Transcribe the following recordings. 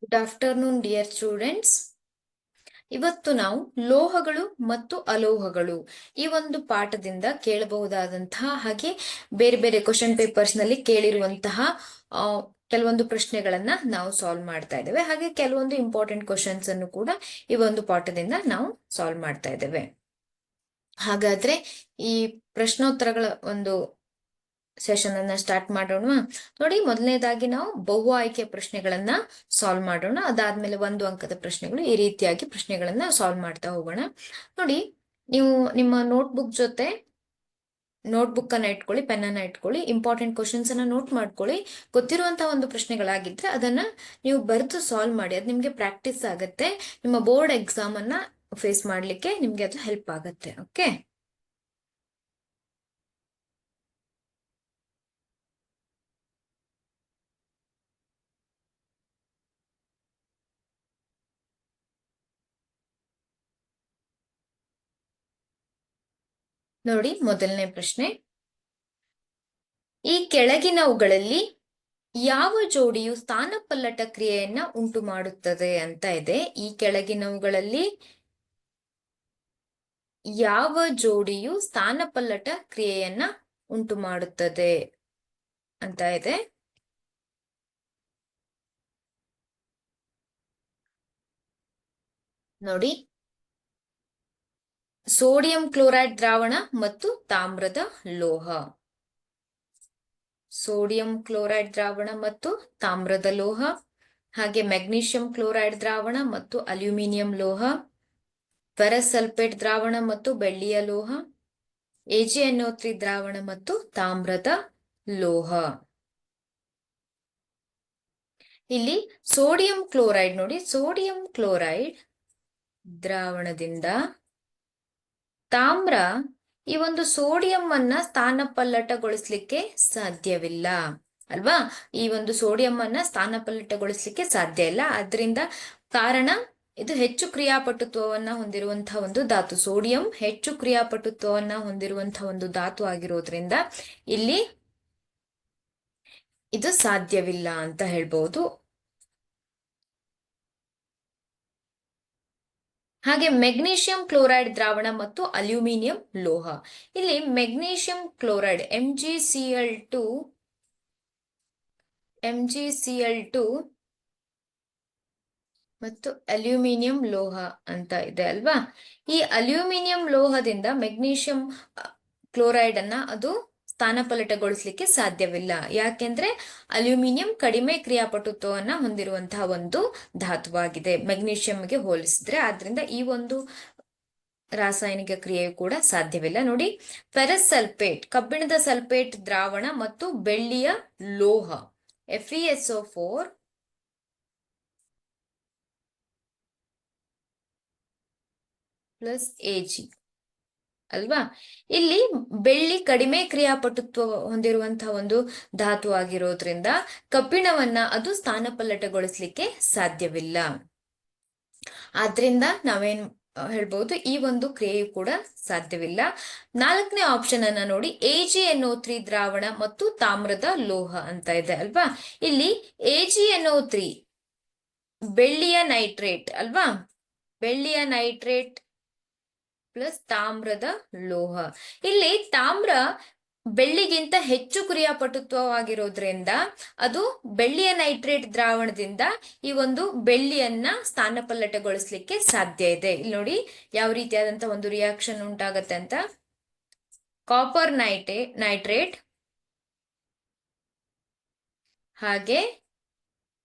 Good afternoon dear students. ಇವತ್ತು ನಾವು ಲೋಹಗಳು ಮತ್ತು ಅಲೋಹಗಳು ಈ ಒಂದು ಪಾಠದಿಂದ ಕೇಳಬಹುದಾದಂತಹ ಹಾಗೆ ಬೇರೆ ಬೇರೆ ಕ್ವಶನ್ ಪೇಪರ್ಸ್ ನಲ್ಲಿ ಕೇಳಿರುವಂತಹ ಆ, ಕೆಲವೊಂದು ಪ್ರಶ್ನೆಗಳನ್ನ ನಾವು ಸಾಲ್ವ್ ಮಾಡ್ತಾ ಇದ್ದೇವೆ. ಹಾಗೆ ಕೆಲವೊಂದು ಇಂಪಾರ್ಟೆಂಟ್ ಕ್ವಶನ್ಸ್ ಅನ್ನು ಕೂಡ ಈ ಒಂದು ಪಾಠದಿಂದ ನಾವು ಸಾಲ್ವ್ ಮಾಡ್ತಾ ಇದ್ದೇವೆ. ಹಾಗಾದ್ರೆ ಈ ಪ್ರಶ್ನೋತ್ತರಗಳ ಒಂದು ಸೆಷನ್ ಅನ್ನ ಸ್ಟಾರ್ಟ್ ಮಾಡೋಣ. ನೋಡಿ, ಮೊದಲನೇದಾಗಿ ನಾವು ಬಹು ಆಯ್ಕೆ ಪ್ರಶ್ನೆಗಳನ್ನ ಸಾಲ್ವ್ ಮಾಡೋಣ. ಅದಾದ್ಮೇಲೆ ಒಂದು ಅಂಕದ ಪ್ರಶ್ನೆಗಳು, ಈ ರೀತಿಯಾಗಿ ಪ್ರಶ್ನೆಗಳನ್ನ ಸಾಲ್ವ್ ಮಾಡ್ತಾ ಹೋಗೋಣ. ನೋಡಿ, ನೀವು ನಿಮ್ಮ ನೋಟ್ಬುಕ್ ಜೊತೆ ನೋಟ್ಬುಕ್ ಅನ್ನ ಇಟ್ಕೊಳ್ಳಿ, ಪೆನ್ ಅನ್ನ ಇಟ್ಕೊಳ್ಳಿ, ಇಂಪಾರ್ಟೆಂಟ್ ಕ್ವಶನ್ಸ್ ಅನ್ನ ನೋಟ್ ಮಾಡ್ಕೊಳ್ಳಿ. ಗೊತ್ತಿರುವಂತಹ ಒಂದು ಪ್ರಶ್ನೆಗಳಾಗಿದ್ರೆ ಅದನ್ನ ನೀವು ಬರೆದು ಸಾಲ್ವ್ ಮಾಡಿ. ಅದು ನಿಮ್ಗೆ ಪ್ರಾಕ್ಟೀಸ್ ಆಗುತ್ತೆ. ನಿಮ್ಮ ಬೋರ್ಡ್ ಎಕ್ಸಾಮ್ ಅನ್ನ ಫೇಸ್ ಮಾಡ್ಲಿಕ್ಕೆ ನಿಮ್ಗೆ ಅದು ಹೆಲ್ಪ್ ಆಗುತ್ತೆ. ಓಕೆ, ನೋಡಿ ಮೊದಲನೇ ಪ್ರಶ್ನೆ. ಈ ಕೆಳಗಿನವುಗಳಲ್ಲಿ ಯಾವ ಜೋಡಿಯು ಸ್ಥಾನಪಲ್ಲಟ ಕ್ರಿಯೆಯನ್ನ ಉಂಟು ಮಾಡುತ್ತದೆ ಅಂತ ಇದೆ. ಈ ಕೆಳಗಿನವುಗಳಲ್ಲಿ ಯಾವ ಜೋಡಿಯು ಸ್ಥಾನಪಲ್ಲಟ ಕ್ರಿಯೆಯನ್ನ ಉಂಟು ಮಾಡುತ್ತದೆ ಅಂತ ಇದೆ. ನೋಡಿ, ಸೋಡಿಯಂ ಕ್ಲೋರೈಡ್ ದ್ರಾವಣ ಮತ್ತು ತಾಮ್ರದ ಲೋಹ. ಸೋಡಿಯಂ ಕ್ಲೋರೈಡ್ ದ್ರಾವಣ ಮತ್ತು ತಾಮ್ರದ ಲೋಹ. ಹಾಗೆ ಮೆಗ್ನೀಷಿಯಂ ಕ್ಲೋರೈಡ್ ದ್ರಾವಣ ಮತ್ತು ಅಲ್ಯೂಮಿನಿಯಂ ಲೋಹ. ಫೆರಸ್ ಸಲ್ಫೇಟ್ ದ್ರಾವಣ ಮತ್ತು ಬೆಳ್ಳಿಯ ಲೋಹ. AgNO3 ದ್ರಾವಣ ಮತ್ತು ತಾಮ್ರದ ಲೋಹ. ಇಲ್ಲಿ ಸೋಡಿಯಂ ಕ್ಲೋರೈಡ್ ನೋಡಿ, ಸೋಡಿಯಂ ಕ್ಲೋರೈಡ್ ದ್ರಾವಣದಿಂದ ತಾಮ್ರ ಈ ಒಂದು ಸೋಡಿಯಂ ಅನ್ನ ಸ್ಥಾನಪಲ್ಲಟಗೊಳಿಸ್ಲಿಕ್ಕೆ ಸಾಧ್ಯವಿಲ್ಲ ಅಲ್ವಾ. ಈ ಒಂದು ಸೋಡಿಯಂ ಅನ್ನ ಸ್ಥಾನಪಲ್ಲಟಗೊಳಿಸ್ಲಿಕ್ಕೆ ಸಾಧ್ಯ ಇಲ್ಲ. ಅದರಿಂದ ಕಾರಣ, ಇದು ಹೆಚ್ಚು ಕ್ರಿಯಾಪಟುತ್ವವನ್ನ ಹೊಂದಿರುವಂತಹ ಒಂದು ಧಾತು. ಸೋಡಿಯಂ ಹೆಚ್ಚು ಕ್ರಿಯಾಪಟುತ್ವವನ್ನ ಹೊಂದಿರುವಂತಹ ಒಂದು ಧಾತು ಆಗಿರೋದ್ರಿಂದ ಇಲ್ಲಿ ಇದು ಸಾಧ್ಯವಿಲ್ಲ ಅಂತ ಹೇಳ್ಬಹುದು. ಹಾಗೆ ಮೆಗ್ನೀಷಿಯಂ ಕ್ಲೋರೈಡ್ ದ್ರಾವಣ ಮತ್ತು ಅಲ್ಯೂಮಿನಿಯಂ ಲೋಹ. ಇಲ್ಲಿ ಮೆಗ್ನೀಷಿಯಂ ಕ್ಲೋರೈಡ್ MgCl2 ಮತ್ತು ಅಲ್ಯೂಮಿನಿಯಂ ಲೋಹ ಅಂತ ಇದೆ ಅಲ್ವಾ. ಈ ಅಲ್ಯೂಮಿನಿಯಂ ಲೋಹದಿಂದ ಮೆಗ್ನೀಷಿಯಂ ಕ್ಲೋರೈಡ್ ಅನ್ನ ಅದು ಸ್ಥಾನಪಲ್ಲಟಗೊಳಿಸ್ಲಿಕ್ಕೆ ಸಾಧ್ಯವಿಲ್ಲ. ಯಾಕೆಂದ್ರೆ ಅಲ್ಯೂಮಿನಿಯಂ ಕಡಿಮೆ ಕ್ರಿಯಾಪಟುತ್ವವನ್ನ ಹೊಂದಿರುವಂತಹ ಒಂದು ಧಾತುವಾಗಿದೆ ಮೆಗ್ನೀಷಿಯಂಗೆ ಹೋಲಿಸಿದ್ರೆ. ಆದ್ರಿಂದ ಈ ಒಂದು ರಾಸಾಯನಿಕ ಕ್ರಿಯೆಯು ಕೂಡ ಸಾಧ್ಯವಿಲ್ಲ. ನೋಡಿ, ಫೆರಸ್ ಸಲ್ಫೇಟ್ ಕಬ್ಬಿಣದ ಸಲ್ಫೇಟ್ ದ್ರಾವಣ ಮತ್ತು ಬೆಳ್ಳಿಯ ಲೋಹ FeSO4 ಪ್ಲಸ್ Ag ಅಲ್ವಾ. ಇಲ್ಲಿ ಬೆಳ್ಳಿ ಕಡಿಮೆ ಕ್ರಿಯಾಪಟುತ್ವ ಹೊಂದಿರುವಂತಹ ಒಂದು ಧಾತು ಆಗಿರೋದ್ರಿಂದ ಕಬ್ಬಿಣವನ್ನ ಅದು ಸ್ಥಾನಪಲ್ಲಟಗೊಳಿಸ್ಲಿಕ್ಕೆ ಸಾಧ್ಯವಿಲ್ಲ. ಆದ್ರಿಂದ ನಾವೇನ್ ಹೇಳ್ಬಹುದು, ಈ ಒಂದು ಕ್ರಿಯೆಯು ಕೂಡ ಸಾಧ್ಯವಿಲ್ಲ. ನಾಲ್ಕನೇ ಆಪ್ಷನ್ ಅನ್ನ ನೋಡಿ, AgNO3 ದ್ರಾವಣ ಮತ್ತು ತಾಮ್ರದ ಲೋಹ ಅಂತ ಇದೆ ಅಲ್ವಾ. ಇಲ್ಲಿ AgNO3 ಬೆಳ್ಳಿಯ ನೈಟ್ರೇಟ್ ಅಲ್ವಾ, ಬೆಳ್ಳಿಯ ನೈಟ್ರೇಟ್ ಪ್ಲಸ್ ತಾಮ್ರದ ಲೋಹ. ಇಲ್ಲಿ ತಾಮ್ರ ಬೆಳ್ಳಿಗಿಂತ ಹೆಚ್ಚು ಕ್ರಿಯಾಪಟುತ್ವವಾಗಿರೋದ್ರಿಂದ ಅದು ಬೆಳ್ಳಿಯ ನೈಟ್ರೇಟ್ ದ್ರಾವಣದಿಂದ ಈ ಒಂದು ಬೆಳ್ಳಿಯನ್ನ ಸ್ಥಾನಪಲ್ಲಟಗೊಳಿಸ್ಲಿಕ್ಕೆ ಸಾಧ್ಯ ಇದೆ. ಇಲ್ಲಿ ನೋಡಿ ಯಾವ ರೀತಿಯಾದಂತಹ ಒಂದು ರಿಯಾಕ್ಷನ್ ಉಂಟಾಗತ್ತೆ ಅಂತ. ಕಾಪರ್ ನೈಟ್ರೇಟ್ ಹಾಗೆ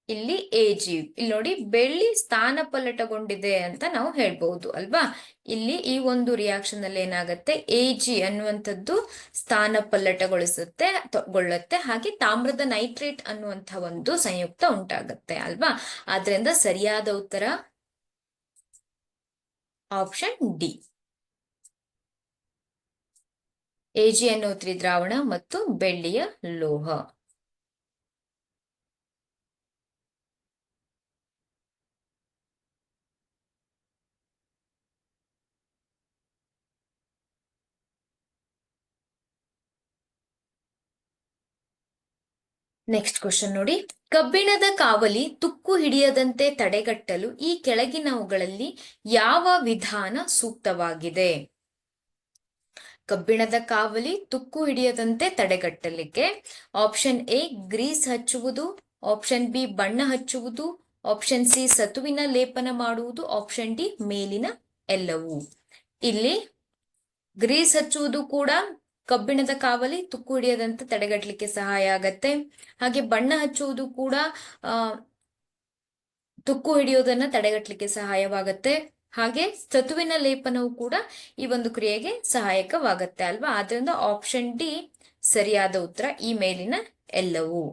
ಇಲ್ಲಿ Ag, ಇಲ್ಲಿ ನೋಡಿ ಬೆಳ್ಳಿ ಸ್ಥಾನಪಲ್ಲಟಗೊಂಡಿದೆ ಅಂತ ನಾವು ಹೇಳ್ಬಹುದು ಅಲ್ವಾ. ಇಲ್ಲಿ ಈ ಒಂದು ರಿಯಾಕ್ಷನ್ ಅಲ್ಲಿ ಏನಾಗುತ್ತೆ, Ag ಅನ್ನುವಂಥದ್ದು ಸ್ಥಾನಪಲ್ಲಟಗೊಳ್ಳುತ್ತೆ. ಹಾಗೆ ತಾಮ್ರದ ನೈಟ್ರೇಟ್ ಅನ್ನುವಂಥ ಒಂದು ಸಂಯುಕ್ತ ಉಂಟಾಗುತ್ತೆ ಅಲ್ವಾ. ಆದ್ರಿಂದ ಸರಿಯಾದ ಉತ್ತರ ಆಪ್ಷನ್ ಡಿ, AgNO3 ದ್ರಾವಣ ಮತ್ತು ಬೆಳ್ಳಿಯ ಲೋಹ. ನೆಕ್ಸ್ಟ್ ಕ್ವಶನ್ ನೋಡಿ. ಕಬ್ಬಿಣದ ಕಾವಲಿ ತುಕ್ಕು ಹಿಡಿಯದಂತೆ ತಡೆಗಟ್ಟಲು ಈ ಕೆಳಗಿನವುಗಳಲ್ಲಿ ಯಾವ ವಿಧಾನ ಸೂಕ್ತವಾಗಿದೆ? ಕಬ್ಬಿಣದ ಕಾವಲಿ ತುಕ್ಕು ಹಿಡಿಯದಂತೆ ತಡೆಗಟ್ಟಲಿಕ್ಕೆ ಆಪ್ಷನ್ ಎ ಗ್ರೀಸ್ ಹಚ್ಚುವುದು, ಆಪ್ಷನ್ ಬಿ ಬಣ್ಣ ಹಚ್ಚುವುದು, ಆಪ್ಷನ್ ಸಿ ಸತುವಿನ ಲೇಪನ ಮಾಡುವುದು, ಆಪ್ಷನ್ ಡಿ ಮೇಲಿನ ಎಲ್ಲವೂ. ಇಲ್ಲಿ ಗ್ರೀಸ್ ಹಚ್ಚುವುದು ಕೂಡ ಕಬ್ಬಿಣದ ಕಾವಲಿ ತುಕ್ಕು ಹಿಡಿಯದಂತೆ ತಡೆಗಟ್ಟಲಿಕ್ಕೆ ಸಹಾಯ ಆಗತ್ತೆ. ಹಾಗೆ ಬಣ್ಣ ಹಚ್ಚುವುದು ಕೂಡ ತುಕ್ಕು ಹಿಡಿಯೋದನ್ನ ತಡೆಗಟ್ಟಲಿಕ್ಕೆ ಸಹಾಯವಾಗತ್ತೆ. ಹಾಗೆ ಸತುವಿನ ಲೇಪನವು ಕೂಡ ಈ ಒಂದು ಕ್ರಿಯೆಗೆ ಸಹಾಯಕವಾಗತ್ತೆ ಅಲ್ವಾ. ಆದ್ರಿಂದ ಆಪ್ಷನ್ ಡಿ ಸರಿಯಾದ ಉತ್ತರ, ಈ ಮೇಲಿನ ಎಲ್ಲವೂ.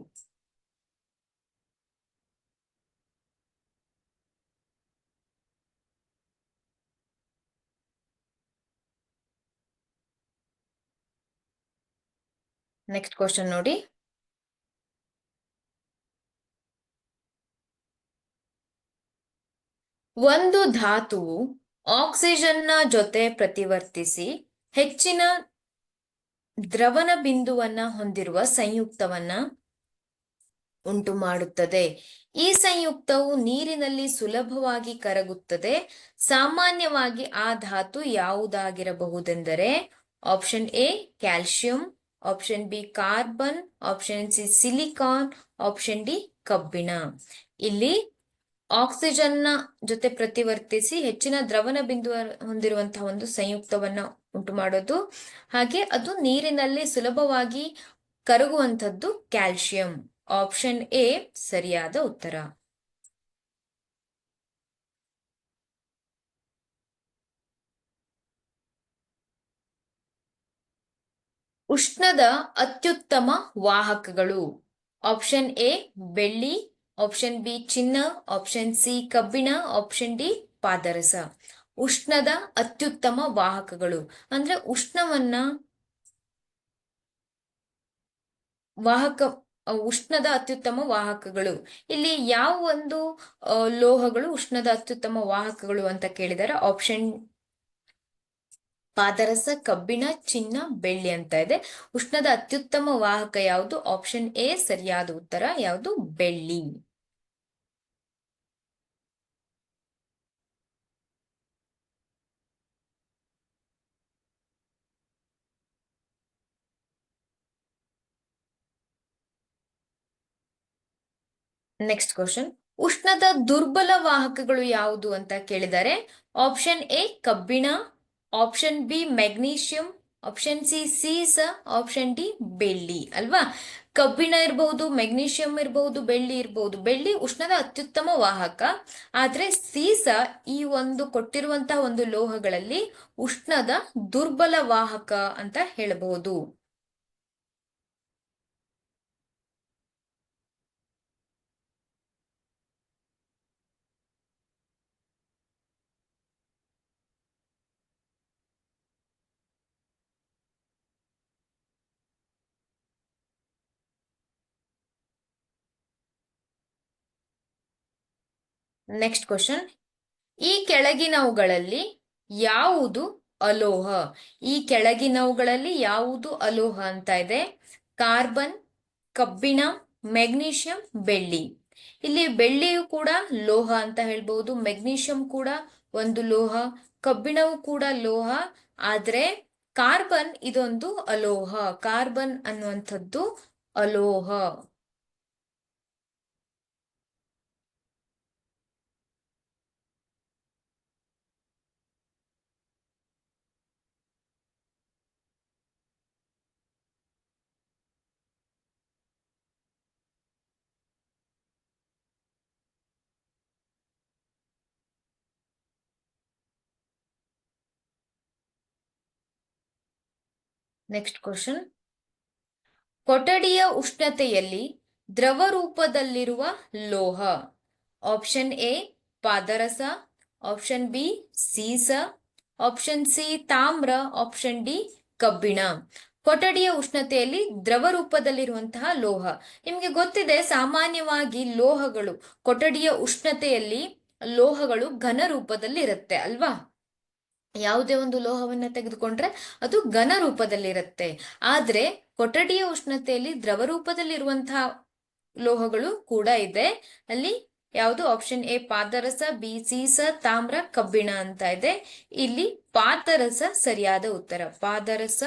ನೆಕ್ಸ್ಟ್ ಕ್ವಶನ್ ನೋಡಿ. ಒಂದು ಧಾತುವು ಆಕ್ಸಿಜನ್ನ ಜೊತೆ ಪ್ರತಿವರ್ತಿಸಿ ಹೆಚ್ಚಿನ ದ್ರವನ ಬಿಂದುವನ್ನ ಹೊಂದಿರುವ ಸಂಯುಕ್ತವನ್ನ ಉಂಟು ಮಾಡುತ್ತದೆ. ಈ ಸಂಯುಕ್ತವು ನೀರಿನಲ್ಲಿ ಸುಲಭವಾಗಿ ಕರಗುತ್ತದೆ. ಸಾಮಾನ್ಯವಾಗಿ ಆ ಧಾತು ಯಾವುದಾಗಿರಬಹುದೆಂದರೆ option A calcium, option B carbon, option C silicon, option D ಕಬ್ಬಿಣ. ಇಲ್ಲಿ ಆಕ್ಸಿಜನ್ನ ಜೊತೆ ಪ್ರತಿವರ್ತಿಸಿ ಹೆಚ್ಚಿನ ದ್ರವನ ಬಿಂದು ಹೊಂದಿರುವಂತಹ ಒಂದು ಸಂಯುಕ್ತವನ್ನ ಉಂಟು ಮಾಡೋದು. ಹಾಗೆ ಅದು ನೀರಿನಲ್ಲಿ ಸುಲಭವಾಗಿ ಕರಗುವಂಥದ್ದು ಕ್ಯಾಲ್ಸಿಯಂ. ಆಪ್ಷನ್ ಎ ಸರಿಯಾದ ಉತ್ತರ. ಉಷ್ಣದ ಅತ್ಯುತ್ತಮ ವಾಹಕಗಳು ಆಪ್ಷನ್ ಎ ಬೆಳ್ಳಿ, ಆಪ್ಷನ್ ಬಿ ಚಿನ್ನ, ಆಪ್ಷನ್ ಸಿ ಕಬ್ಬಿಣ, ಆಪ್ಷನ್ ಡಿ ಪಾದರಸ. ಉಷ್ಣದ ಅತ್ಯುತ್ತಮ ವಾಹಕಗಳು ಅಂದ್ರೆ ಉಷ್ಣದ ಅತ್ಯುತ್ತಮ ವಾಹಕಗಳು. ಇಲ್ಲಿ ಯಾವ ಒಂದು ಲೋಹಗಳು ಉಷ್ಣದ ಅತ್ಯುತ್ತಮ ವಾಹಕಗಳು ಅಂತ ಕೇಳಿದರೆ ಆಪ್ಷನ್ ಪಾದರಸ, ಕಬ್ಬಿಣ, ಚಿನ್ನ, ಬೆಳ್ಳಿ ಅಂತ ಇದೆ. ಉಷ್ಣದ ಅತ್ಯುತ್ತಮ ವಾಹಕ ಯಾವುದು? ಆಪ್ಷನ್ ಎ ಸರಿಯಾದ ಉತ್ತರ. ಯಾವುದು? ಬೆಳ್ಳಿ. Next question. ಉಷ್ಣದ ದುರ್ಬಲ ವಾಹಕಗಳು ಯಾವುದು ಅಂತ ಕೇಳಿದರೆ ಆಪ್ಷನ್ ಎ ಕಬ್ಬಿಣ, option B magnesium, option C ಸೀಸ, ಆಪ್ಷನ್ ಡಿ ಬೆಳ್ಳಿ ಅಲ್ವಾ. ಕಬ್ಬಿಣ ಇರಬಹುದು, ಮೆಗ್ನೀಷಿಯಂ ಇರಬಹುದು, ಬೆಳ್ಳಿ ಇರಬಹುದು. ಬೆಳ್ಳಿ ಉಷ್ಣದ ಅತ್ಯುತ್ತಮ ವಾಹಕ, ಆದ್ರೆ ಸೀಸ ಈ ಒಂದು ಕೊಟ್ಟಿರುವಂತಹ ಒಂದು ಲೋಹಗಳಲ್ಲಿ ಉಷ್ಣದ ದುರ್ಬಲ ವಾಹಕ ಅಂತ ಹೇಳಬಹುದು. Next question. ಈ ಕೆಳಗಿನವುಗಳಲ್ಲಿ ಯಾವುದು ಅಲೋಹ? ಈ ಕೆಳಗಿನವುಗಳಲ್ಲಿ ಯಾವುದು ಅಲೋಹ ಅಂತ ಇದೆ. ಕಾರ್ಬನ್, ಕಬ್ಬಿಣ, ಮೆಗ್ನೀಷಿಯಂ, ಬೆಳ್ಳಿ. ಇಲ್ಲಿ ಬೆಳ್ಳಿಯು ಕೂಡ ಲೋಹ ಅಂತ ಹೇಳ್ಬಹುದು, ಮೆಗ್ನೀಷಿಯಂ ಕೂಡ ಒಂದು ಲೋಹ, ಕಬ್ಬಿಣವು ಕೂಡ ಲೋಹ. ಆದ್ರೆ ಕಾರ್ಬನ್ ಇದೊಂದು ಅಲೋಹ. ಕಾರ್ಬನ್ ಅನ್ನುವಂಥದ್ದು ಅಲೋಹ. Next question. ಕೊಠಡಿಯ ಉಷ್ಣತೆಯಲ್ಲಿ ದ್ರವ ರೂಪದಲ್ಲಿರುವ ಲೋಹ ಆಪ್ಷನ್ ಎ ಪಾದರಸ, ಆಪ್ಷನ್ ಬಿ ಸೀಸ, ಆಪ್ಷನ್ ಸಿ ತಾಮ್ರ, ಆಪ್ಷನ್ ಡಿ ಕಬ್ಬಿಣ. ಕೊಠಡಿಯ ಉಷ್ಣತೆಯಲ್ಲಿ ದ್ರವ ರೂಪದಲ್ಲಿರುವಂತಹ ಲೋಹ. ನಿಮಗೆ ಗೊತ್ತಿದೆ, ಸಾಮಾನ್ಯವಾಗಿ ಲೋಹಗಳು ಕೊಠಡಿಯ ಉಷ್ಣತೆಯಲ್ಲಿ ಲೋಹಗಳು ಘನ ರೂಪದಲ್ಲಿ ಇರುತ್ತೆ ಅಲ್ವಾ. ಯಾವುದೇ ಒಂದು ಲೋಹವನ್ನ ತೆಗೆದುಕೊಂಡ್ರೆ ಅದು ಘನ ರೂಪದಲ್ಲಿರುತ್ತೆ. ಆದ್ರೆ ಕೊಠಡಿಯ ಉಷ್ಣತೆಯಲ್ಲಿ ದ್ರವ ರೂಪದಲ್ಲಿರುವಂತಹ ಲೋಹಗಳು ಕೂಡ ಇದೆ. ಅಲ್ಲಿ ಯಾವುದು ಆಪ್ಷನ್ ಎ ಪಾದರಸ, ಬಿ ಸೀಸ, ತಾಮ್ರ, ಕಬ್ಬಿಣ ಅಂತ ಇದೆ. ಇಲ್ಲಿ ಪಾದರಸ ಸರಿಯಾದ ಉತ್ತರ. ಪಾದರಸ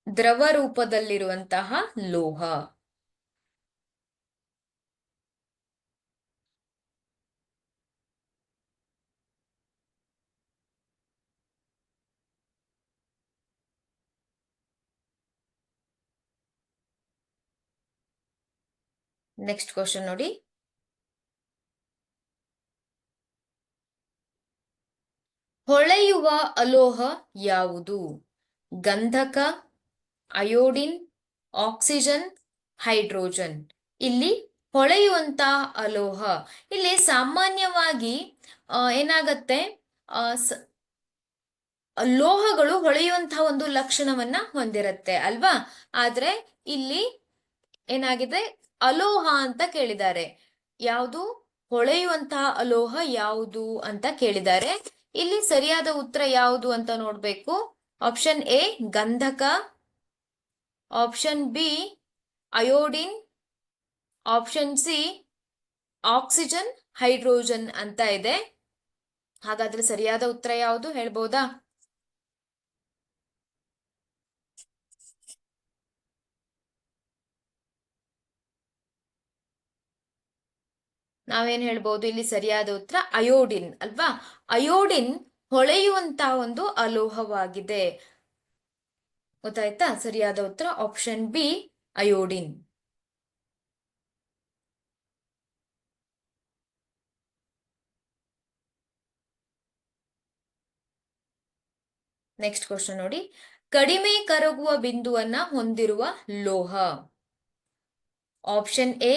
ದ್ರವ ರೂಪದಲ್ಲಿರುವಂತಹ ಲೋಹ. ನೆಕ್ಸ್ಟ್ ಕ್ವಶನ್ ನೋಡಿ. ಹೊಳೆಯುವ ಅಲೋಹ ಯಾವುದು? ಗಂಧಕ, ಅಯೋಡಿನ್, ಆಕ್ಸಿಜನ್, ಹೈಡ್ರೋಜನ್. ಇಲ್ಲಿ ಹೊಳೆಯುವಂತ ಅಲೋಹ, ಇಲ್ಲಿ ಸಾಮಾನ್ಯವಾಗಿ ಏನಾಗತ್ತೆ, ಲೋಹಗಳು ಹೊಳೆಯುವಂತಹ ಒಂದು ಲಕ್ಷಣವನ್ನ ಹೊಂದಿರುತ್ತೆ ಅಲ್ವಾ. ಆದ್ರೆ ಇಲ್ಲಿ ಏನಾಗಿದೆ, ಅಲೋಹ ಅಂತ ಕೇಳಿದ್ದಾರೆ. ಯಾವುದು ಹೊಳೆಯುವಂತಹ ಅಲೋಹ ಯಾವುದು ಅಂತ ಕೇಳಿದ್ದಾರೆ. ಇಲ್ಲಿ ಸರಿಯಾದ ಉತ್ತರ ಯಾವುದು ಅಂತ ನೋಡ್ಬೇಕು. ಆಪ್ಷನ್ ಎ ಗಂಧಕ, option B iodine, option C oxygen, hydrogen ಅಂತ ಇದೆ. ಹಾಗಾದ್ರೆ ಸರಿಯಾದ ಉತ್ತರ ಯಾವುದು ಹೇಳ್ಬೋದಾ? ನಾವೇನ್ ಹೇಳ್ಬೋದು ಇಲ್ಲಿ? ಸರಿಯಾದ ಉತ್ತರ ಅಯೋಡಿನ್ ಅಲ್ವಾ. ಅಯೋಡಿನ್ ಹೊಳೆಯುವಂತಹ ಒಂದು ಅಲೋಹವಾಗಿದೆ. ಗೊತ್ತಾಯ್ತಾ? ಸರಿಯಾದ ಉತ್ತರ option B iodine. Next question ನೋಡಿ. ಕಡಿಮೆ ಕರಗುವ ಬಿಂದುವನ್ನ ಹೊಂದಿರುವ ಲೋಹ. Option A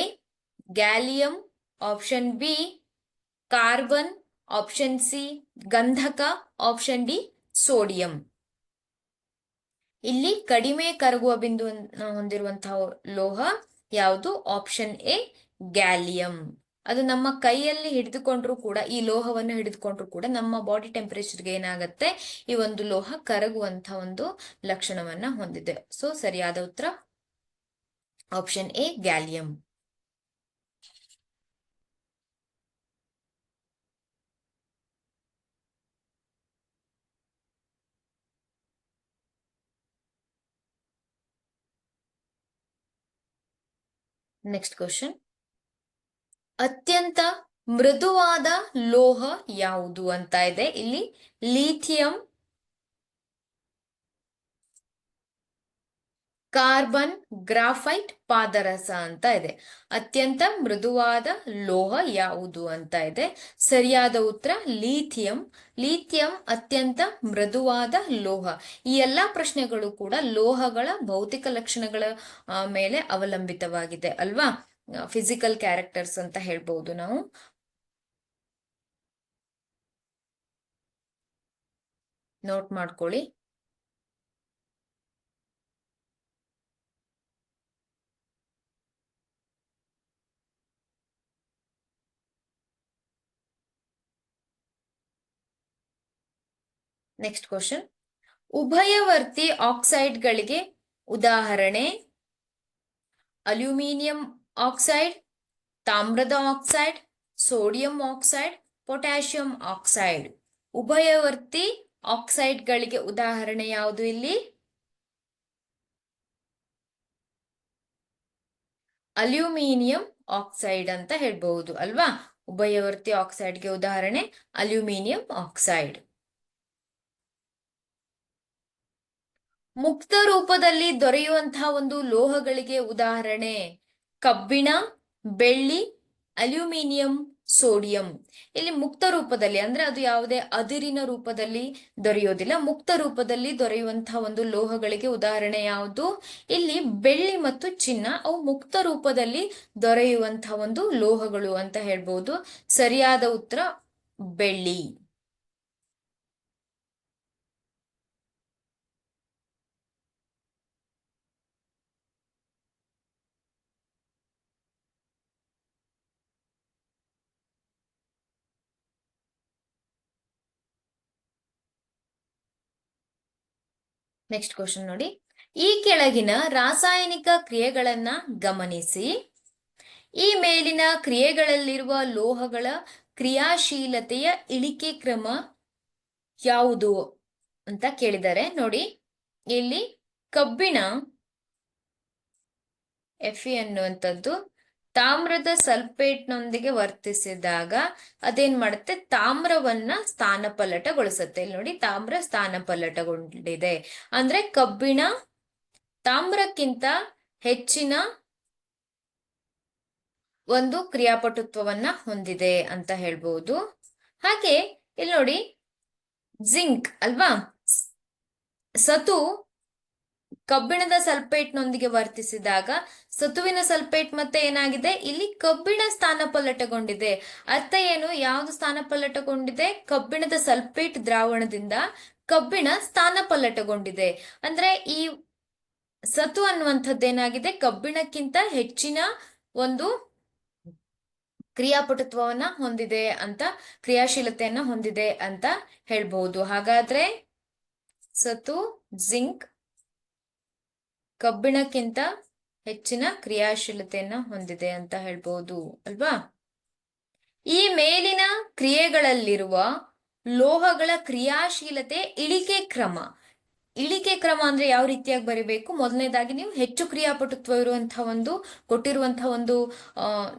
gallium, option B carbon, option C ಗಂಧಕ, ಆಪ್ಷನ್ ಡಿ ಸೋಡಿಯಂ. ಇಲ್ಲಿ ಕಡಿಮೆ ಕರಗುವ ಬಿಂದುವನ್ನು ಹೊಂದಿರುವಂತಹ ಲೋಹ ಯಾವುದು? Option A gallium. ಅದು ನಮ್ಮ ಕೈಯಲ್ಲಿ ಹಿಡಿದುಕೊಂಡ್ರು ಕೂಡ, ಈ ಲೋಹವನ್ನು ಹಿಡಿದುಕೊಂಡ್ರು ಕೂಡ ನಮ್ಮ ಬಾಡಿ ಟೆಂಪರೇಚರ್ಗೆ ಏನಾಗುತ್ತೆ, ಈ ಒಂದು ಲೋಹ ಕರಗುವಂತಹ ಒಂದು ಲಕ್ಷಣವನ್ನ ಹೊಂದಿದೆ. ಸೊ ಸರಿಯಾದ ಉತ್ತರ option A gallium. Next question. ಅತ್ಯಂತ ಮೃದುವಾದ ಲೋಹ ಯಾವುದು ಅಂತ ಇದೆ. ಇಲ್ಲಿ ಲಿಥಿಯಂ, ಕಾರ್ಬನ್, ಗ್ರಾಫೈಟ್, ಪಾದರಸ ಅಂತ ಇದೆ. ಅತ್ಯಂತ ಮೃದುವಾದ ಲೋಹ ಯಾವುದು ಅಂತ ಇದೆ. ಸರಿಯಾದ ಉತ್ತರ ಲಿಥಿಯಂ. ಲಿಥಿಯಂ ಅತ್ಯಂತ ಮೃದುವಾದ ಲೋಹ. ಈ ಎಲ್ಲಾ ಪ್ರಶ್ನೆಗಳು ಕೂಡ ಲೋಹಗಳ ಭೌತಿಕ ಲಕ್ಷಣಗಳ ಮೇಲೆ ಅವಲಂಬಿತವಾಗಿದೆ ಅಲ್ವಾ. ಫಿಸಿಕಲ್ ಕ್ಯಾರೆಕ್ಟರ್ಸ್ ಅಂತ ಹೇಳ್ಬಹುದು ನಾವು. ನೋಟ್ ಮಾಡ್ಕೊಳ್ಳಿ. Next question. ಉಭಯವರ್ತಿ ಆಕ್ಸೈಡ್ಗಳಿಗೆ ಉದಾಹರಣೆ ಅಲ್ಯೂಮಿನಿಯಂ ಆಕ್ಸೈಡ್, ತಾಮ್ರದ oxide, sodium oxide, potassium oxide. ಉಭಯವರ್ತಿ ಆಕ್ಸೈಡ್ಗಳಿಗೆ ಉದಾಹರಣೆ ಯಾವುದು ಇಲ್ಲಿ? ಅಲ್ಯೂಮಿನಿಯಂ ಆಕ್ಸೈಡ್ ಅಂತ ಹೇಳ್ಬಹುದು ಅಲ್ವಾ. ಉಭಯವರ್ತಿ ಆಕ್ಸೈಡ್ಗೆ ಉದಾಹರಣೆ ಅಲ್ಯೂಮಿನಿಯಂ ಆಕ್ಸೈಡ್. ಮುಕ್ತ ರೂಪದಲ್ಲಿ ದೊರೆಯುವಂತಹ ಒಂದು ಲೋಹಗಳಿಗೆ ಉದಾಹರಣೆ ಕಬ್ಬಿಣ, ಬೆಳ್ಳಿ, ಅಲ್ಯೂಮಿನಿಯಂ, ಸೋಡಿಯಂ. ಇಲ್ಲಿ ಮುಕ್ತ ರೂಪದಲ್ಲಿ ಅಂದ್ರೆ ಅದು ಯಾವುದೇ ಅದಿರಿನ ರೂಪದಲ್ಲಿ ದೊರೆಯೋದಿಲ್ಲ. ಮುಕ್ತ ರೂಪದಲ್ಲಿ ದೊರೆಯುವಂತಹ ಒಂದು ಲೋಹಗಳಿಗೆ ಉದಾಹರಣೆ ಯಾವುದು? ಇಲ್ಲಿ ಬೆಳ್ಳಿ ಮತ್ತು ಚಿನ್ನ, ಅವು ಮುಕ್ತ ರೂಪದಲ್ಲಿ ದೊರೆಯುವಂತಹ ಒಂದು ಲೋಹಗಳು ಅಂತ ಹೇಳ್ಬೋದು. ಸರಿಯಾದ ಉತ್ತರ ಬೆಳ್ಳಿ. ನೆಕ್ಸ್ಟ್ ಕ್ವಶನ್ ನೋಡಿ. ಈ ಕೆಳಗಿನ ರಾಸಾಯನಿಕ ಕ್ರಿಯೆಗಳನ್ನ ಗಮನಿಸಿ. ಈ ಮೇಲಿನ ಕ್ರಿಯೆಗಳಲ್ಲಿರುವ ಲೋಹಗಳ ಕ್ರಿಯಾಶೀಲತೆಯ ಇಳಿಕೆ ಕ್ರಮ ಯಾವುದು ಅಂತ ಕೇಳಿದ್ದಾರೆ. ನೋಡಿ, ಇಲ್ಲಿ ಕಬ್ಬಿಣ Fe ಅನ್ನುವಂಥದ್ದು ತಾಮ್ರದ ಸಲ್ಫೇಟ್ನೊಂದಿಗೆ ವರ್ತಿಸಿದಾಗ ಅದೇನ್ ಮಾಡುತ್ತೆ, ತಾಮ್ರವನ್ನ ಸ್ಥಾನಪಲ್ಲಟಗೊಳಿಸುತ್ತೆ. ಇಲ್ಲಿ ನೋಡಿ, ತಾಮ್ರ ಸ್ಥಾನಪಲ್ಲಟಗೊಂಡಿದೆ ಅಂದ್ರೆ ಕಬ್ಬಿಣ ತಾಮ್ರಕ್ಕಿಂತ ಹೆಚ್ಚಿನ ಒಂದು ಕ್ರಿಯಾಪಟುತ್ವವನ್ನ ಹೊಂದಿದೆ ಅಂತ ಹೇಳ್ಬಹುದು. ಹಾಗೆ ಇಲ್ಲಿ ನೋಡಿ, ಜಿಂಕ್ ಅಲ್ವಾ, ಸತು ಕಬ್ಬಿಣದ ಸಲ್ಫೇಟ್ನೊಂದಿಗೆ ವರ್ತಿಸಿದಾಗ ಸತುವಿನ ಸಲ್ಫೇಟ್ ಮತ್ತೆ ಏನಾಗಿದೆ, ಇಲ್ಲಿ ಕಬ್ಬಿಣ ಸ್ಥಾನಪಲ್ಲಟಗೊಂಡಿದೆ. ಅರ್ಥ ಏನು, ಯಾವುದು ಸ್ಥಾನಪಲ್ಲಟಗೊಂಡಿದೆ? ಕಬ್ಬಿಣದ ಸಲ್ಫೇಟ್ ದ್ರಾವಣದಿಂದ ಕಬ್ಬಿಣ ಸ್ಥಾನಪಲ್ಲಟಗೊಂಡಿದೆ. ಅಂದ್ರೆ ಈ ಸತು ಅನ್ನುವಂಥದ್ದೇನಾಗಿದೆ, ಕಬ್ಬಿಣಕ್ಕಿಂತ ಹೆಚ್ಚಿನ ಒಂದು ಕ್ರಿಯಾಪಟುತ್ವವನ್ನ ಹೊಂದಿದೆ ಅಂತ, ಕ್ರಿಯಾಶೀಲತೆಯನ್ನ ಹೊಂದಿದೆ ಅಂತ ಹೇಳ್ಬಹುದು. ಹಾಗಾದ್ರೆ ಸತು, ಜಿಂಕ್ ಕಬ್ಬಿಣಕ್ಕಿಂತ ಹೆಚ್ಚಿನ ಕ್ರಿಯಾಶೀಲತೆಯನ್ನ ಹೊಂದಿದೆ ಅಂತ ಹೇಳ್ಬಹುದು ಅಲ್ವಾ. ಈ ಮೇಲಿನ ಕ್ರಿಯೆಗಳಲ್ಲಿರುವ ಲೋಹಗಳ ಕ್ರಿಯಾಶೀಲತೆ ಇಳಿಕೆ ಕ್ರಮ. ಇಳಿಕೆ ಕ್ರಮ ಅಂದ್ರೆ ಯಾವ ರೀತಿಯಾಗಿ ಬರಿಬೇಕು? ಮೊದಲನೇದಾಗಿ ನೀವು ಹೆಚ್ಚು ಕ್ರಿಯಾಪಟುತ್ವ ಇರುವಂತಹ ಒಂದು ಕೊಟ್ಟಿರುವಂತಹ ಒಂದು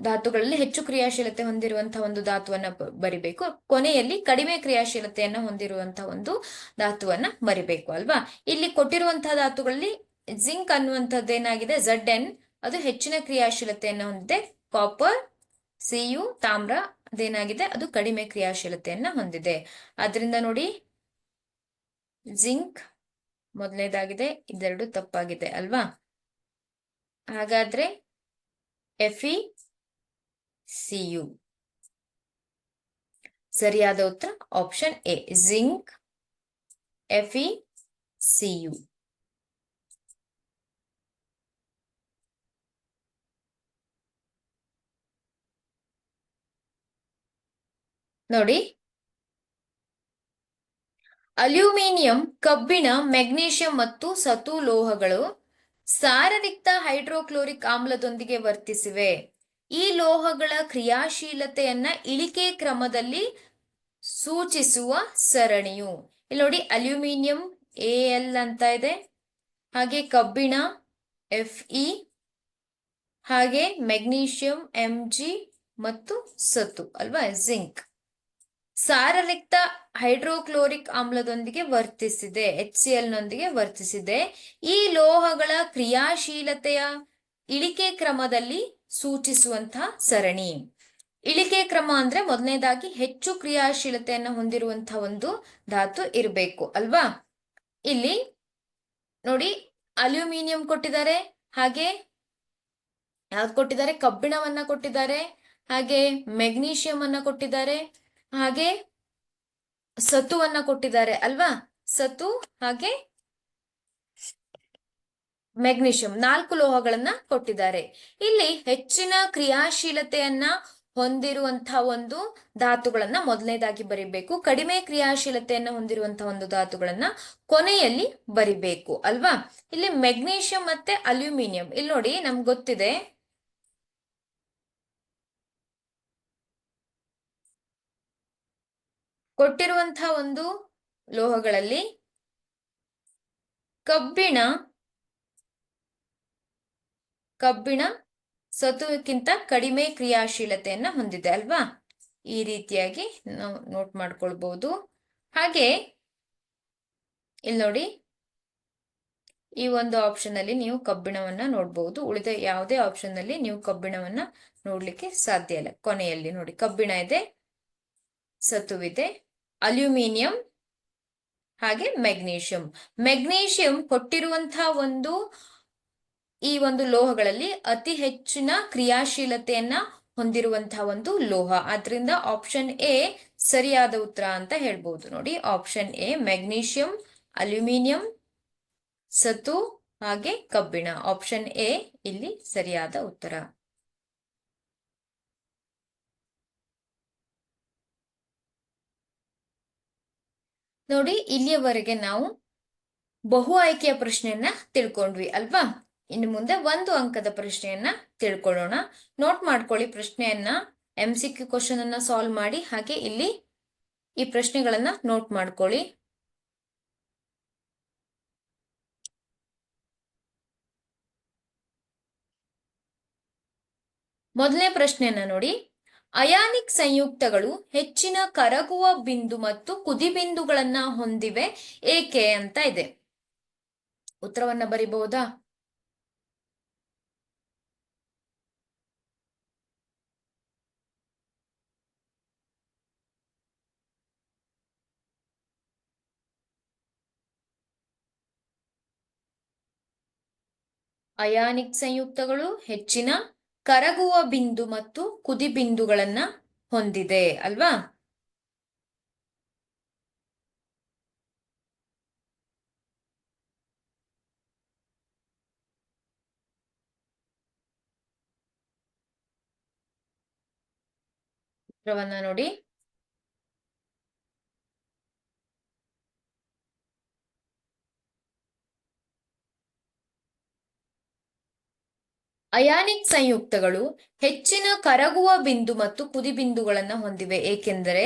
ಧಾತುಗಳಲ್ಲಿ ಹೆಚ್ಚು ಕ್ರಿಯಾಶೀಲತೆ ಹೊಂದಿರುವಂತಹ ಒಂದು ಧಾತುವನ್ನ ಬರಿಬೇಕು. ಕೊನೆಯಲ್ಲಿ ಕಡಿಮೆ ಕ್ರಿಯಾಶೀಲತೆಯನ್ನ ಹೊಂದಿರುವಂತಹ ಒಂದು ಧಾತುವನ್ನ ಬರಿಬೇಕು ಅಲ್ವಾ. ಇಲ್ಲಿ ಕೊಟ್ಟಿರುವಂತಹ ಧಾತುಗಳಲ್ಲಿ ಜಿಂಕ್ ಅನ್ನುವಂಥದ್ದೇನಾಗಿದೆ, Zn, ಅದು ಹೆಚ್ಚಿನ ಕ್ರಿಯಾಶೀಲತೆಯನ್ನು ಹೊಂದಿದೆ. ಕಾಪರ್, Cu, ತಾಮ್ರ ಅದೇನಾಗಿದೆ, ಅದು ಕಡಿಮೆ ಕ್ರಿಯಾಶೀಲತೆಯನ್ನ ಹೊಂದಿದೆ. ಆದ್ರಿಂದ ನೋಡಿ, ಜಿಂಕ್ ಮೊದಲನೇದಾಗಿದೆ, ಇದೆರಡು ತಪ್ಪಾಗಿದೆ ಅಲ್ವಾ. ಹಾಗಾದ್ರೆ FeCu ಸರಿಯಾದ ಉತ್ತರ ಆಪ್ಷನ್ ಎ, ಜಿಂಕ್ FeCu. ನೋಡಿ, ಅಲ್ಯೂಮಿನಿಯಂ, ಕಬ್ಬಿಣ, ಮೆಗ್ನೀಷಿಯಂ ಮತ್ತು ಸತು ಲೋಹಗಳು ಸಾರರಿಕ್ತ ಹೈಡ್ರೋಕ್ಲೋರಿಕ್ ಆಮ್ಲದೊಂದಿಗೆ ವರ್ತಿಸಿವೆ. ಈ ಲೋಹಗಳ ಕ್ರಿಯಾಶೀಲತೆಯನ್ನ ಇಳಿಕೆ ಕ್ರಮದಲ್ಲಿ ಸೂಚಿಸುವ ಸರಣಿಯು. ಇಲ್ಲಿ ನೋಡಿ, ಅಲ್ಯೂಮಿನಿಯಂ Al ಅಂತ ಇದೆ, ಹಾಗೆ ಕಬ್ಬಿಣ Fe, ಹಾಗೆ ಮೆಗ್ನೀಷಿಯಂ Mg ಮತ್ತು ಸತು ಅಲ್ವಾ, ಜಿಂಕ್ ಸಾರರಿಕ್ತ ಹೈಡ್ರೋಕ್ಲೋರಿಕ್ ಆಮ್ಲದೊಂದಿಗೆ ವರ್ತಿಸಿದೆ, HCl ನೊಂದಿಗೆ ವರ್ತಿಸಿದೆ. ಈ ಲೋಹಗಳ ಕ್ರಿಯಾಶೀಲತೆಯ ಇಳಿಕೆ ಕ್ರಮದಲ್ಲಿ ಸೂಚಿಸುವಂತಹ ಸರಣಿ. ಇಳಿಕೆ ಕ್ರಮ ಅಂದ್ರೆ ಮೊದಲನೇದಾಗಿ ಹೆಚ್ಚು ಕ್ರಿಯಾಶೀಲತೆಯನ್ನು ಹೊಂದಿರುವಂತಹ ಒಂದು ಧಾತು ಇರಬೇಕು ಅಲ್ವಾ. ಇಲ್ಲಿ ನೋಡಿ, ಅಲ್ಯೂಮಿನಿಯಂ ಕೊಟ್ಟಿದ್ದಾರೆ, ಹಾಗೆ ಯಾವ್ದು ಕೊಟ್ಟಿದ್ದಾರೆ, ಕಬ್ಬಿಣವನ್ನ ಕೊಟ್ಟಿದ್ದಾರೆ, ಹಾಗೆ ಮೆಗ್ನೀಷಿಯಂ ಅನ್ನ ಕೊಟ್ಟಿದ್ದಾರೆ, ಹಾಗೆ ಸತುವನ್ನ ಕೊಟ್ಟಿದ್ದಾರೆ ಅಲ್ವಾ. ಸತು ಹಾಗೆ ಮೆಗ್ನೀಷಿಯಂ 4 ಲೋಹಗಳನ್ನ ಕೊಟ್ಟಿದ್ದಾರೆ. ಇಲ್ಲಿ ಹೆಚ್ಚಿನ ಕ್ರಿಯಾಶೀಲತೆಯನ್ನ ಹೊಂದಿರುವಂತಹ ಒಂದು ಧಾತುಗಳನ್ನ ಮೊದಲನೇದಾಗಿ ಬರಿಬೇಕು, ಕಡಿಮೆ ಕ್ರಿಯಾಶೀಲತೆಯನ್ನ ಹೊಂದಿರುವಂತಹ ಒಂದು ಧಾತುಗಳನ್ನ ಕೊನೆಯಲ್ಲಿ ಬರಿಬೇಕು ಅಲ್ವಾ. ಇಲ್ಲಿ ಮೆಗ್ನೀಷಿಯಂ ಮತ್ತೆ ಅಲ್ಯೂಮಿನಿಯಂ, ಇಲ್ಲಿ ನೋಡಿ ನಮ್ಗೆ ಗೊತ್ತಿದೆ, ಕೊಟ್ಟಿರುವಂತಹ ಒಂದು ಲೋಹಗಳಲ್ಲಿ ಕಬ್ಬಿಣ ಸತುವಿಗಿಂತ ಕಡಿಮೆ ಕ್ರಿಯಾಶೀಲತೆಯನ್ನ ಹೊಂದಿದೆ ಅಲ್ವಾ. ಈ ರೀತಿಯಾಗಿ ನಾವು ನೋಟ್ ಮಾಡ್ಕೊಳ್ಬಹುದು. ಹಾಗೆ ಇಲ್ಲಿ ನೋಡಿ, ಈ ಒಂದು ಆಪ್ಷನ್ ಅಲ್ಲಿ ನೀವು ಕಬ್ಬಿಣವನ್ನ ನೋಡ್ಬಹುದು, ಉಳಿದ ಯಾವುದೇ ಆಪ್ಷನ್ ಅಲ್ಲಿ ನೀವು ಕಬ್ಬಿಣವನ್ನ ನೋಡ್ಲಿಕ್ಕೆ ಸಾಧ್ಯ ಇಲ್ಲ. ಕೊನೆಯಲ್ಲಿ ನೋಡಿ, ಕಬ್ಬಿಣ ಇದೆ, ಸತುವಿದೆ, ಅಲ್ಯೂಮಿನಿಯಂ ಹಾಗೆ ಮೆಗ್ನೀಷಿಯಂ ಕೊಟ್ಟಿರುವಂತಹ ಈ ಒಂದು ಲೋಹಗಳಲ್ಲಿ ಅತಿ ಹೆಚ್ಚಿನ ಕ್ರಿಯಾಶೀಲತೆಯನ್ನ ಹೊಂದಿರುವಂತಹ ಒಂದು ಲೋಹ. ಆದ್ರಿಂದ ಆಪ್ಷನ್ ಎ ಸರಿಯಾದ ಉತ್ತರ ಅಂತ ಹೇಳ್ಬಹುದು. ನೋಡಿ, ಆಪ್ಷನ್ ಎ ಮೆಗ್ನೀಷಿಯಂ, ಅಲ್ಯೂಮಿನಿಯಂ, ಸತು ಹಾಗೆ ಕಬ್ಬಿಣ, ಆಪ್ಷನ್ ಎ ಇಲ್ಲಿ ಸರಿಯಾದ ಉತ್ತರ. ನೋಡಿ, ಇಲ್ಲಿಯವರೆಗೆ ನಾವು ಬಹು ಆಯ್ಕೆಯ ಪ್ರಶ್ನೆಯನ್ನ ತಿಳ್ಕೊಂಡ್ವಿ ಅಲ್ವಾ? ಇನ್ನು ಮುಂದೆ 1 ಅಂಕದ ಪ್ರಶ್ನೆಯನ್ನ ತಿಳ್ಕೊಳ್ಳೋಣ. ನೋಟ್ ಮಾಡ್ಕೊಳ್ಳಿ ಪ್ರಶ್ನೆಯನ್ನ, MCQ ಕ್ವಶನ್ ಅನ್ನ ಸಾಲ್ವ್ ಮಾಡಿ, ಹಾಗೆ ಇಲ್ಲಿ ಈ ಪ್ರಶ್ನೆಗಳನ್ನ ನೋಟ್ ಮಾಡ್ಕೊಳ್ಳಿ. ಮೊದಲನೇ ಪ್ರಶ್ನೆಯನ್ನ ನೋಡಿ. ಅಯಾನಿಕ್ ಸಂಯುಕ್ತಗಳು ಹೆಚ್ಚಿನ ಕರಗುವ ಬಿಂದು ಮತ್ತು ಕುದಿಬಿಂದುಗಳನ್ನ ಹೊಂದಿವೆ ಏಕೆ ಅಂತ ಇದೆ. ಉತ್ತರವನ್ನ ಬರಿಬಹುದಾ? ಅಯಾನಿಕ್ ಸಂಯುಕ್ತಗಳು ಹೆಚ್ಚಿನ ಕರಗುವ ಬಿಂದು ಮತ್ತು ಕುದಿಬಿಂದುಗಳನ್ನ ಹೊಂದಿದೆ ಅಲ್ವಾ? ಉತ್ತರವನ್ನ ನೋಡಿ. ಅಯಾನಿಕ್ ಸಂಯುಕ್ತಗಳು ಹೆಚ್ಚಿನ ಕರಗುವ ಬಿಂದು ಮತ್ತು ಕುದಿಬಿಂದುಗಳನ್ನ ಹೊಂದಿವೆ ಏಕೆಂದರೆ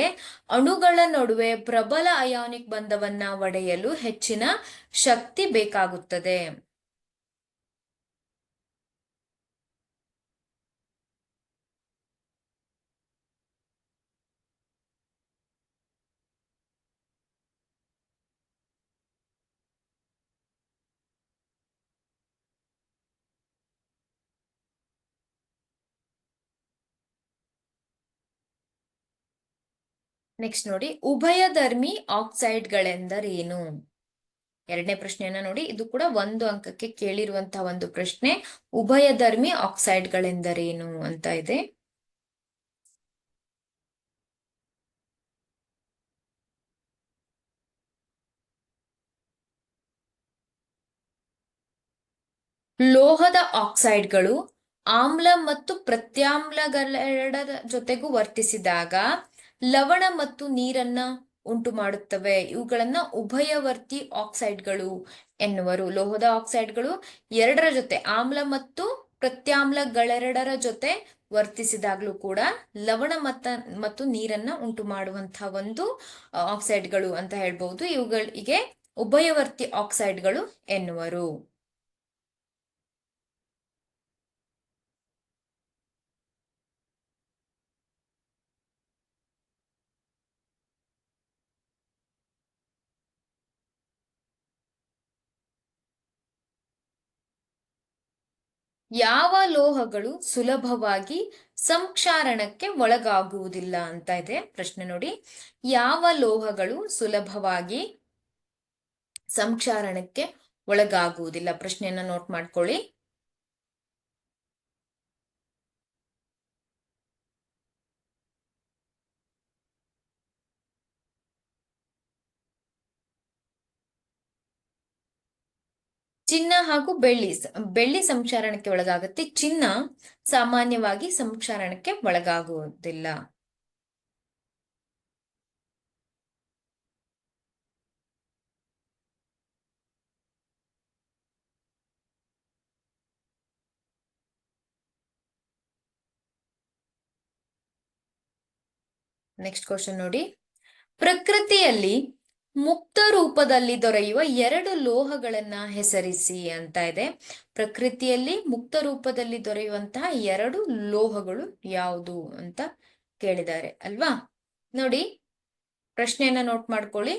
ಅಣುಗಳ ನಡುವೆ ಪ್ರಬಲ ಅಯಾನಿಕ್ ಬಂಧವನ್ನ ಒಡೆಯಲು ಹೆಚ್ಚಿನ ಶಕ್ತಿ ಬೇಕಾಗುತ್ತದೆ. ನೆಕ್ಸ್ಟ್ ನೋಡಿ, ಉಭಯಧರ್ಮಿ ಆಕ್ಸೈಡ್ಗಳೆಂದರೇನು? ಎರಡನೇ ಪ್ರಶ್ನೆಯನ್ನ ನೋಡಿ. ಇದು ಕೂಡ 1 ಅಂಕಕ್ಕೆ ಕೇಳಿರುವಂತಹ ಒಂದು ಪ್ರಶ್ನೆ. ಉಭಯಧರ್ಮಿ ಆಕ್ಸೈಡ್ಗಳೆಂದರೇನು ಅಂತ ಇದೆ. ಲೋಹದ ಆಕ್ಸೈಡ್ಗಳು ಆಮ್ಲ ಮತ್ತು ಪ್ರತ್ಯಾಮ್ಲಗಳೆರಡರ ಜೊತೆಗೂ ವರ್ತಿಸಿದಾಗ ಲವಣ ಮತ್ತು ನೀರನ್ನ ಉಂಟು ಮಾಡುತ್ತವೆ. ಇವುಗಳನ್ನ ಉಭಯವರ್ತಿ ಆಕ್ಸೈಡ್ಗಳು ಎನ್ನುವರು. ಲೋಹದ ಆಕ್ಸೈಡ್ಗಳು ಎರಡರ ಜೊತೆ, ಆಮ್ಲ ಮತ್ತು ಪ್ರತ್ಯಾಮ್ಲಗಳೆರಡರ ಜೊತೆ ವರ್ತಿಸಿದಾಗ್ಲೂ ಕೂಡ ಲವಣ ಮತ್ತು ನೀರನ್ನ ಉಂಟು ಮಾಡುವಂತಹ ಒಂದು ಆಕ್ಸೈಡ್ಗಳು ಅಂತ ಹೇಳ್ಬಹುದು. ಇವುಗಳಿಗೆ ಉಭಯವರ್ತಿ ಆಕ್ಸೈಡ್ಗಳು ಎನ್ನುವರು. ಯಾವ ಲೋಹಗಳು ಸುಲಭವಾಗಿ ಸಂಕ್ಷಾರಣಕ್ಕೆ ಒಳಗಾಗುವುದಿಲ್ಲ ಅಂತ ಇದೆ ಪ್ರಶ್ನೆ ನೋಡಿ. ಯಾವ ಲೋಹಗಳು ಸುಲಭವಾಗಿ ಸಂಕ್ಷಾರಣಕ್ಕೆ ಒಳಗಾಗುವುದಿಲ್ಲ? ಪ್ರಶ್ನೆಯನ್ನ ನೋಟ್ ಮಾಡ್ಕೊಳ್ಳಿ. ಚಿನ್ನ ಹಾಗೂ ಬೆಳ್ಳಿ ಸಂಕ್ಷಾರಣಕ್ಕೆ ಒಳಗಾಗುತ್ತೆ. ಚಿನ್ನ ಸಾಮಾನ್ಯವಾಗಿ ಸಂಕ್ಷಾರಣಕ್ಕೆ ಒಳಗಾಗುವುದಿಲ್ಲ. ನೆಕ್ಸ್ಟ್ ಕ್ವಶನ್ ನೋಡಿ. ಪ್ರಕೃತಿಯಲ್ಲಿ ಮುಕ್ತ ರೂಪದಲ್ಲಿ ದೊರೆಯುವ 2 ಲೋಹಗಳನ್ನ ಹೆಸರಿಸಿ ಅಂತ ಇದೆ. ಪ್ರಕೃತಿಯಲ್ಲಿ ಮುಕ್ತ ರೂಪದಲ್ಲಿ ದೊರೆಯುವಂತಹ 2 ಲೋಹಗಳು ಯಾವುದು ಅಂತ ಕೇಳಿದ್ದಾರೆ ಅಲ್ವಾ? ನೋಡಿ ಪ್ರಶ್ನೆಯನ್ನ ನೋಟ್ ಮಾಡ್ಕೊಳ್ಳಿ.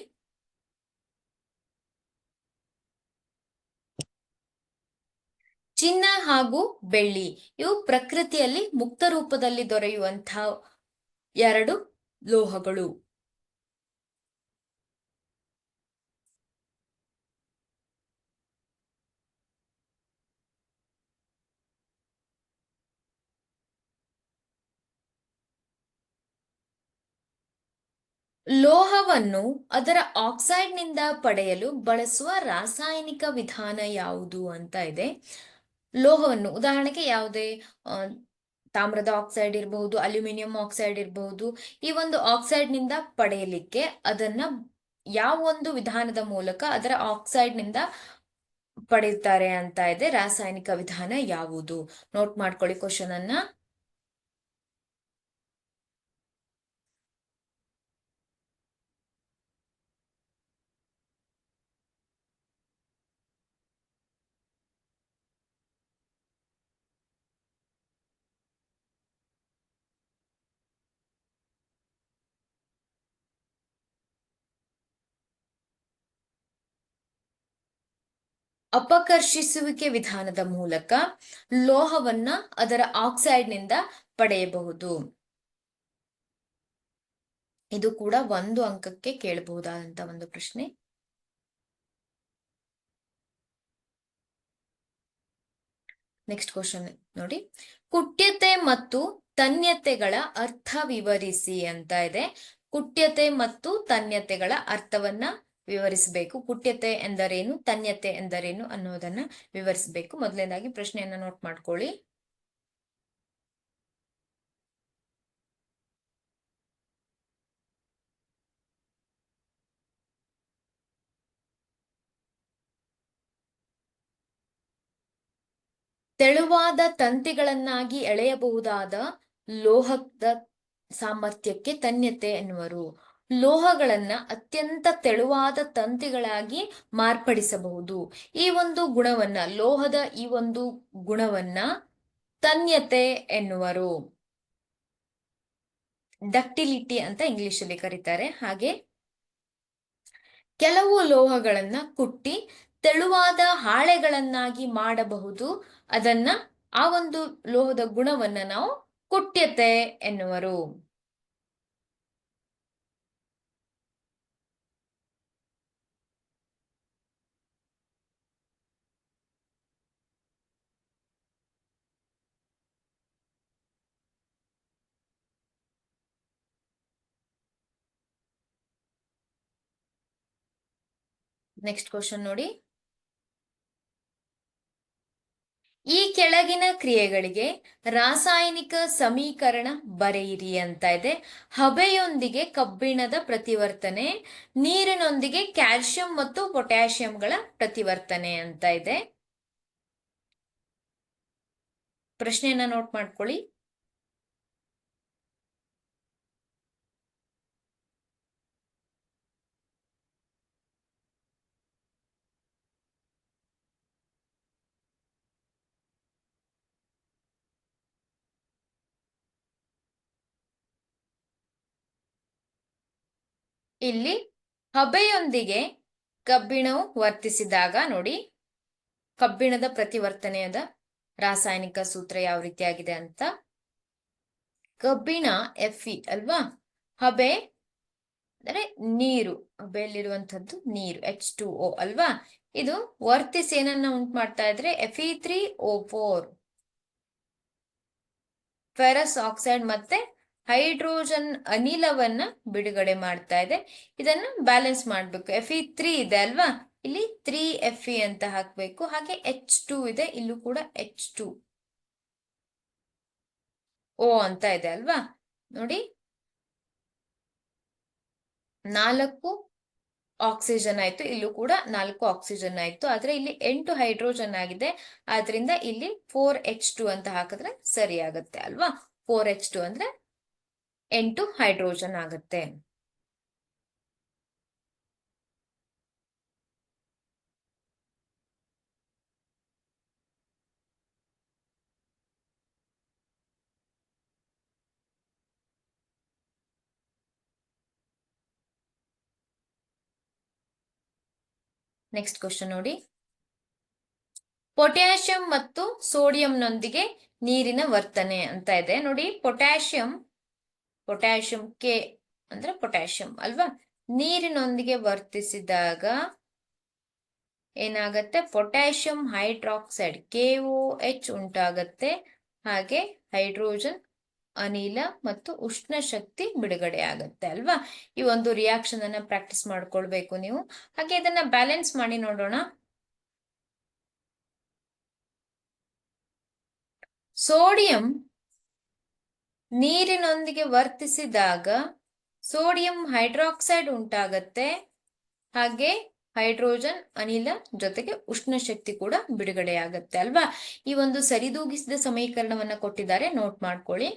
ಚಿನ್ನ ಹಾಗೂ ಬೆಳ್ಳಿ ಇವು ಪ್ರಕೃತಿಯಲ್ಲಿ ಮುಕ್ತ ರೂಪದಲ್ಲಿ ದೊರೆಯುವಂತಹ 2 ಲೋಹಗಳು. ಲೋಹವನ್ನು ಅದರ ಆಕ್ಸೈಡ್ ನಿಂದ ಪಡೆಯಲು ಬಳಸುವ ರಾಸಾಯನಿಕ ವಿಧಾನ ಯಾವುದು ಅಂತ ಇದೆ. ಲೋಹವನ್ನು ಉದಾಹರಣೆಗೆ ಯಾವುದೇ ತಾಮ್ರದ ಆಕ್ಸೈಡ್ ಇರಬಹುದು, ಅಲ್ಯೂಮಿನಿಯಂ ಆಕ್ಸೈಡ್ ಇರಬಹುದು. ಈ ಒಂದು ಆಕ್ಸೈಡ್ ನಿಂದ ಪಡೆಯಲಿಕ್ಕೆ ಅದನ್ನ ಯಾವ ಒಂದು ವಿಧಾನದ ಮೂಲಕ ಅದರ ಆಕ್ಸೈಡ್ ನಿಂದ ಪಡೆಯುತ್ತಾರೆ ಅಂತ ಇದೆ. ರಾಸಾಯನಿಕ ವಿಧಾನ ಯಾವುದು? ನೋಟ್ ಮಾಡ್ಕೊಳ್ಳಿ ಕ್ವಶನ್ ಅನ್ನ. ಅಪಕರ್ಷಿಸುವಿಕೆ ವಿಧಾನದ ಮೂಲಕ ಲೋಹವನ್ನ ಅದರ ಆಕ್ಸೈಡ್ ನಿಂದ ಪಡೆಯಬಹುದು. ಇದು ಕೂಡ 1 ಅಂಕಕ್ಕೆ ಕೇಳಬಹುದಾದಂತ ಒಂದು ಪ್ರಶ್ನೆ. ನೆಕ್ಸ್ಟ್ ಕ್ವಶನ್ ನೋಡಿ, ಕುಟ್ಯತೆ ಮತ್ತು ತನ್ಯತೆಗಳ ಅರ್ಥ ವಿವರಿಸಿ ಅಂತ ಇದೆ. ಕುಟ್ಯತೆ ಮತ್ತು ತನ್ಯತೆಗಳ ಅರ್ಥವನ್ನ ವಿವರಿಸಬೇಕು. ಕುಟ್ಯತೆ ಎಂದರೇನು, ತನ್ಯತೆ ಎಂದರೇನು ಅನ್ನೋದನ್ನ ವಿವರಿಸಬೇಕು. ಮೊದಲನೇದಾಗಿ ಪ್ರಶ್ನೆಯನ್ನ ನೋಟ್ ಮಾಡ್ಕೊಳ್ಳಿ. ತೆಳುವಾದ ತಂತಿಗಳನ್ನಾಗಿ ಎಳೆಯಬಹುದಾದ ಲೋಹದ ಸಾಮರ್ಥ್ಯಕ್ಕೆ ತನ್ಯತೆ ಎನ್ನುವರು. ಲೋಹಗಳನ್ನ ಅತ್ಯಂತ ತೆಳುವಾದ ತಂತಿಗಳಾಗಿ ಮಾರ್ಪಡಿಸಬಹುದು. ಈ ಒಂದು ಗುಣವನ್ನ, ಲೋಹದ ಈ ಒಂದು ಗುಣವನ್ನ ತನ್ಯತೆ ಎನ್ನುವರು. ಡಕ್ಟಿಲಿಟಿ ಅಂತ ಇಂಗ್ಲಿಷ್ ಅಲ್ಲಿ ಕರೀತಾರೆ. ಹಾಗೆ ಕೆಲವು ಲೋಹಗಳನ್ನ ಕುಟ್ಟಿ ತೆಳುವಾದ ಹಾಳೆಗಳನ್ನಾಗಿ ಮಾಡಬಹುದು. ಅದನ್ನ, ಆ ಒಂದು ಲೋಹದ ಗುಣವನ್ನ ನಾವು ಕುಟ್ಯತೆ ಎನ್ನುವರು. ನೆಕ್ಸ್ಟ್ ಕ್ವಶನ್ ನೋಡಿ, ಈ ಕೆಳಗಿನ ಕ್ರಿಯೆಗಳಿಗೆ ರಾಸಾಯನಿಕ ಸಮೀಕರಣ ಬರೆಯಿರಿ ಅಂತ ಇದೆ. ಹಬೆಯೊಂದಿಗೆ ಕಬ್ಬಿಣದ ಪ್ರತಿವರ್ತನೆ, ನೀರಿನೊಂದಿಗೆ ಕ್ಯಾಲ್ಸಿಯಂ ಮತ್ತು ಪೊಟ್ಯಾಷಿಯಂಗಳ ಪ್ರತಿವರ್ತನೆ ಅಂತ ಇದೆ. ಪ್ರಶ್ನೆಯನ್ನ ನೋಟ್ ಮಾಡ್ಕೊಳ್ಳಿ. ಇಲ್ಲಿ ಹಬೆಯೊಂದಿಗೆ ಕಬ್ಬಿಣವು ವರ್ತಿಸಿದಾಗ ನೋಡಿ, ಕಬ್ಬಿಣದ ಪ್ರತಿವರ್ತನೆಯಾದ ರಾಸಾಯನಿಕ ಸೂತ್ರ ಯಾವ ರೀತಿಯಾಗಿದೆ ಅಂತ. ಕಬ್ಬಿಣ Fe ಅಲ್ವಾ, ಹಬೆ ಅಂದ್ರೆ ನೀರು, ಹಬೆಯಲ್ಲಿರುವಂತದ್ದು ನೀರು H2O ಅಲ್ವಾ. ಇದು ವರ್ತಿಸಿ ಏನನ್ನ ಉಂಟು ಮಾಡ್ತಾ ಇದ್ರೆ Fe3O4 ಫೆರಸ್ ಆಕ್ಸೈಡ್ ಮತ್ತೆ ಹೈಡ್ರೋಜನ್ ಅನಿಲವನ್ನ ಬಿಡುಗಡೆ ಮಾಡ್ತಾ ಇದೆ. ಇದನ್ನ ಬ್ಯಾಲೆನ್ಸ್ ಮಾಡ್ಬೇಕು. Fe3 ಇದೆ ಅಲ್ವಾ, ಇಲ್ಲಿ 3Fe ಅಂತ ಹಾಕ್ಬೇಕು. ಹಾಗೆ H2 ಇದೆ, ಇಲ್ಲೂ ಕೂಡ H2O ಅಂತ ಇದೆ ಅಲ್ವಾ. ನೋಡಿ, 4 ಆಕ್ಸಿಜನ್ ಆಯ್ತು, ಇಲ್ಲೂ ಕೂಡ 4 ಆಕ್ಸಿಜನ್ ಆಯ್ತು. ಆದ್ರೆ ಇಲ್ಲಿ 8 ಹೈಡ್ರೋಜನ್ ಆಗಿದೆ, ಆದ್ರಿಂದ ಇಲ್ಲಿ 4H2 ಅಂತ ಹಾಕಿದ್ರೆ ಸರಿ ಆಗುತ್ತೆ ಅಲ್ವಾ. 4H2 ಅಂದ್ರೆ 8 ಹೈಡ್ರೋಜನ್ ಆಗುತ್ತೆ. ನೆಕ್ಸ್ಟ್ ಕ್ವಶನ್ ನೋಡಿ, ಪೊಟ್ಯಾಷಿಯಂ ಮತ್ತು ಸೋಡಿಯಂನೊಂದಿಗೆ ನೀರಿನ ವರ್ತನೆ ಅಂತ ಇದೆ. ನೋಡಿ, ಪೊಟ್ಯಾಷಿಯಂ ಕೆ ಅಂದ್ರೆ ಪೊಟ್ಯಾಷಿಯಂ ಅಲ್ವಾ, ನೀರಿನೊಂದಿಗೆ ವರ್ತಿಸಿದಾಗ ಏನಾಗತ್ತೆ, ಪೊಟ್ಯಾಷಿಯಂ ಹೈಡ್ರಾಕ್ಸೈಡ್ KOH ಉಂಟಾಗತ್ತೆ. ಹಾಗೆ ಹೈಡ್ರೋಜನ್ ಅನಿಲ ಮತ್ತು ಉಷ್ಣ ಶಕ್ತಿ ಬಿಡುಗಡೆ ಆಗುತ್ತೆ ಅಲ್ವಾ. ಈ ಒಂದು ರಿಯಾಕ್ಷನ್ ಅನ್ನ ಪ್ರಾಕ್ಟೀಸ್ ಮಾಡ್ಕೊಳ್ಬೇಕು ನೀವು. ಹಾಗೆ ಇದನ್ನ ಬ್ಯಾಲೆನ್ಸ್ ಮಾಡಿ ನೋಡೋಣ. ಸೋಡಿಯಂ ನೀರಿನೊಂದಿಗೆ ವರ್ತಿಸಿದಾಗ ಸೋಡಿಯಂ ಹೈಡ್ರಾಕ್ಸೈಡ್ ಉಂಟಾಗತ್ತೆ. ಹಾಗೆ ಹೈಡ್ರೋಜನ್ ಅನಿಲ ಜೊತೆಗೆ ಉಷ್ಣ ಶಕ್ತಿ ಕೂಡ ಬಿಡುಗಡೆಯಾಗತ್ತೆ ಅಲ್ವಾ. ಈ ಒಂದು ಸರಿದೂಗಿಸಿದ ಸಮೀಕರಣವನ್ನ ಕೊಟ್ಟಿದ್ದಾರೆ, ನೋಟ್ ಮಾಡ್ಕೊಳ್ಳಿ.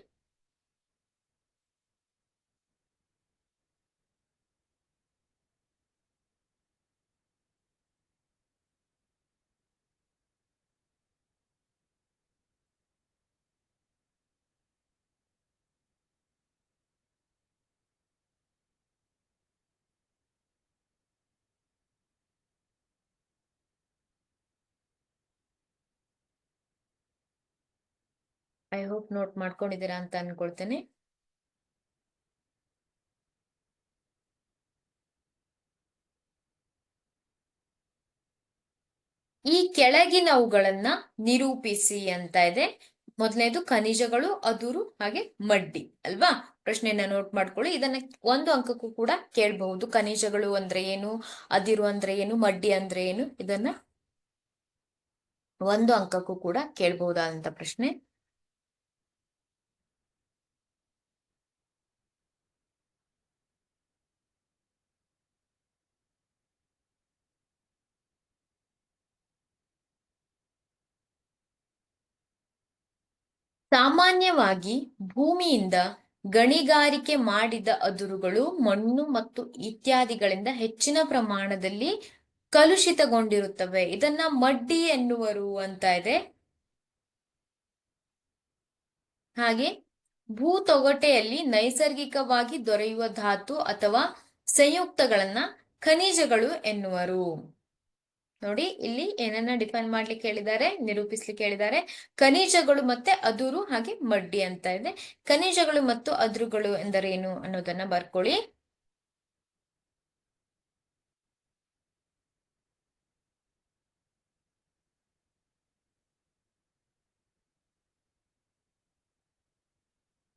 ಐ ಹೋಪ್ ನೋಟ್ ಮಾಡ್ಕೊಂಡಿದ್ದೀರಾ ಅಂತ ಅನ್ಕೊಳ್ತೇನೆ. ಈ ಕೆಳಗಿನವುಗಳನ್ನ ನಿರೂಪಿಸಿ ಅಂತ ಇದೆ. ಮೊದಲನೇದು ಖನಿಜಗಳು, ಅದುರು, ಹಾಗೆ ಮಡ್ಡಿ ಅಲ್ವಾ. ಪ್ರಶ್ನೆಯನ್ನ ನೋಟ್ ಮಾಡ್ಕೊಳ್ಳಿ. ಇದನ್ನ ಒಂದು ಅಂಕಕ್ಕೂ ಕೂಡ ಕೇಳಬಹುದು. ಖನಿಜಗಳು ಅಂದ್ರೆ ಏನು, ಅದಿರು ಅಂದ್ರೆ ಏನು, ಮಡ್ಡಿ ಅಂದ್ರೆ ಏನು, ಇದನ್ನ ಒಂದು ಅಂಕಕ್ಕೂ ಕೂಡ ಕೇಳಬಹುದಾದಂತ ಪ್ರಶ್ನೆ. ಸಾಮಾನ್ಯವಾಗಿ ಭೂಮಿಯಿಂದ ಗಣಿಗಾರಿಕೆ ಮಾಡಿದ ಅದುರುಗಳು ಮಣ್ಣು ಮತ್ತು ಇತ್ಯಾದಿಗಳಿಂದ ಹೆಚ್ಚಿನ ಪ್ರಮಾಣದಲ್ಲಿ ಕಲುಷಿತಗೊಂಡಿರುತ್ತವೆ. ಇದನ್ನ ಮಡ್ಡಿ ಎನ್ನುವರು ಅಂತ ಇದೆ. ಹಾಗೆ ಭೂತೊಗಟೆಯಲ್ಲಿ ನೈಸರ್ಗಿಕವಾಗಿ ದೊರೆಯುವ ಧಾತು ಅಥವಾ ಸಂಯುಕ್ತಗಳನ್ನ ಖನಿಜಗಳು ಎನ್ನುವರು. ನೋಡಿ, ಇಲ್ಲಿ ಏನನ್ನ ಡಿಫೈನ್ ಮಾಡ್ಲಿಕ್ಕೆ ಹೇಳಿದ್ದಾರೆ, ನಿರೂಪಿಸ್ಲಿಕ್ಕೆ ಹೇಳಿದ್ದಾರೆ. ಖನಿಜಗಳು ಮತ್ತೆ ಅದುರು ಹಾಗೆ ಮಡ್ಡಿ ಅಂತ ಇದೆ. ಖನಿಜಗಳು ಮತ್ತು ಅದುರುಗಳು ಎಂದರೇನು ಅನ್ನೋದನ್ನ ಬರ್ಕೊಳ್ಳಿ.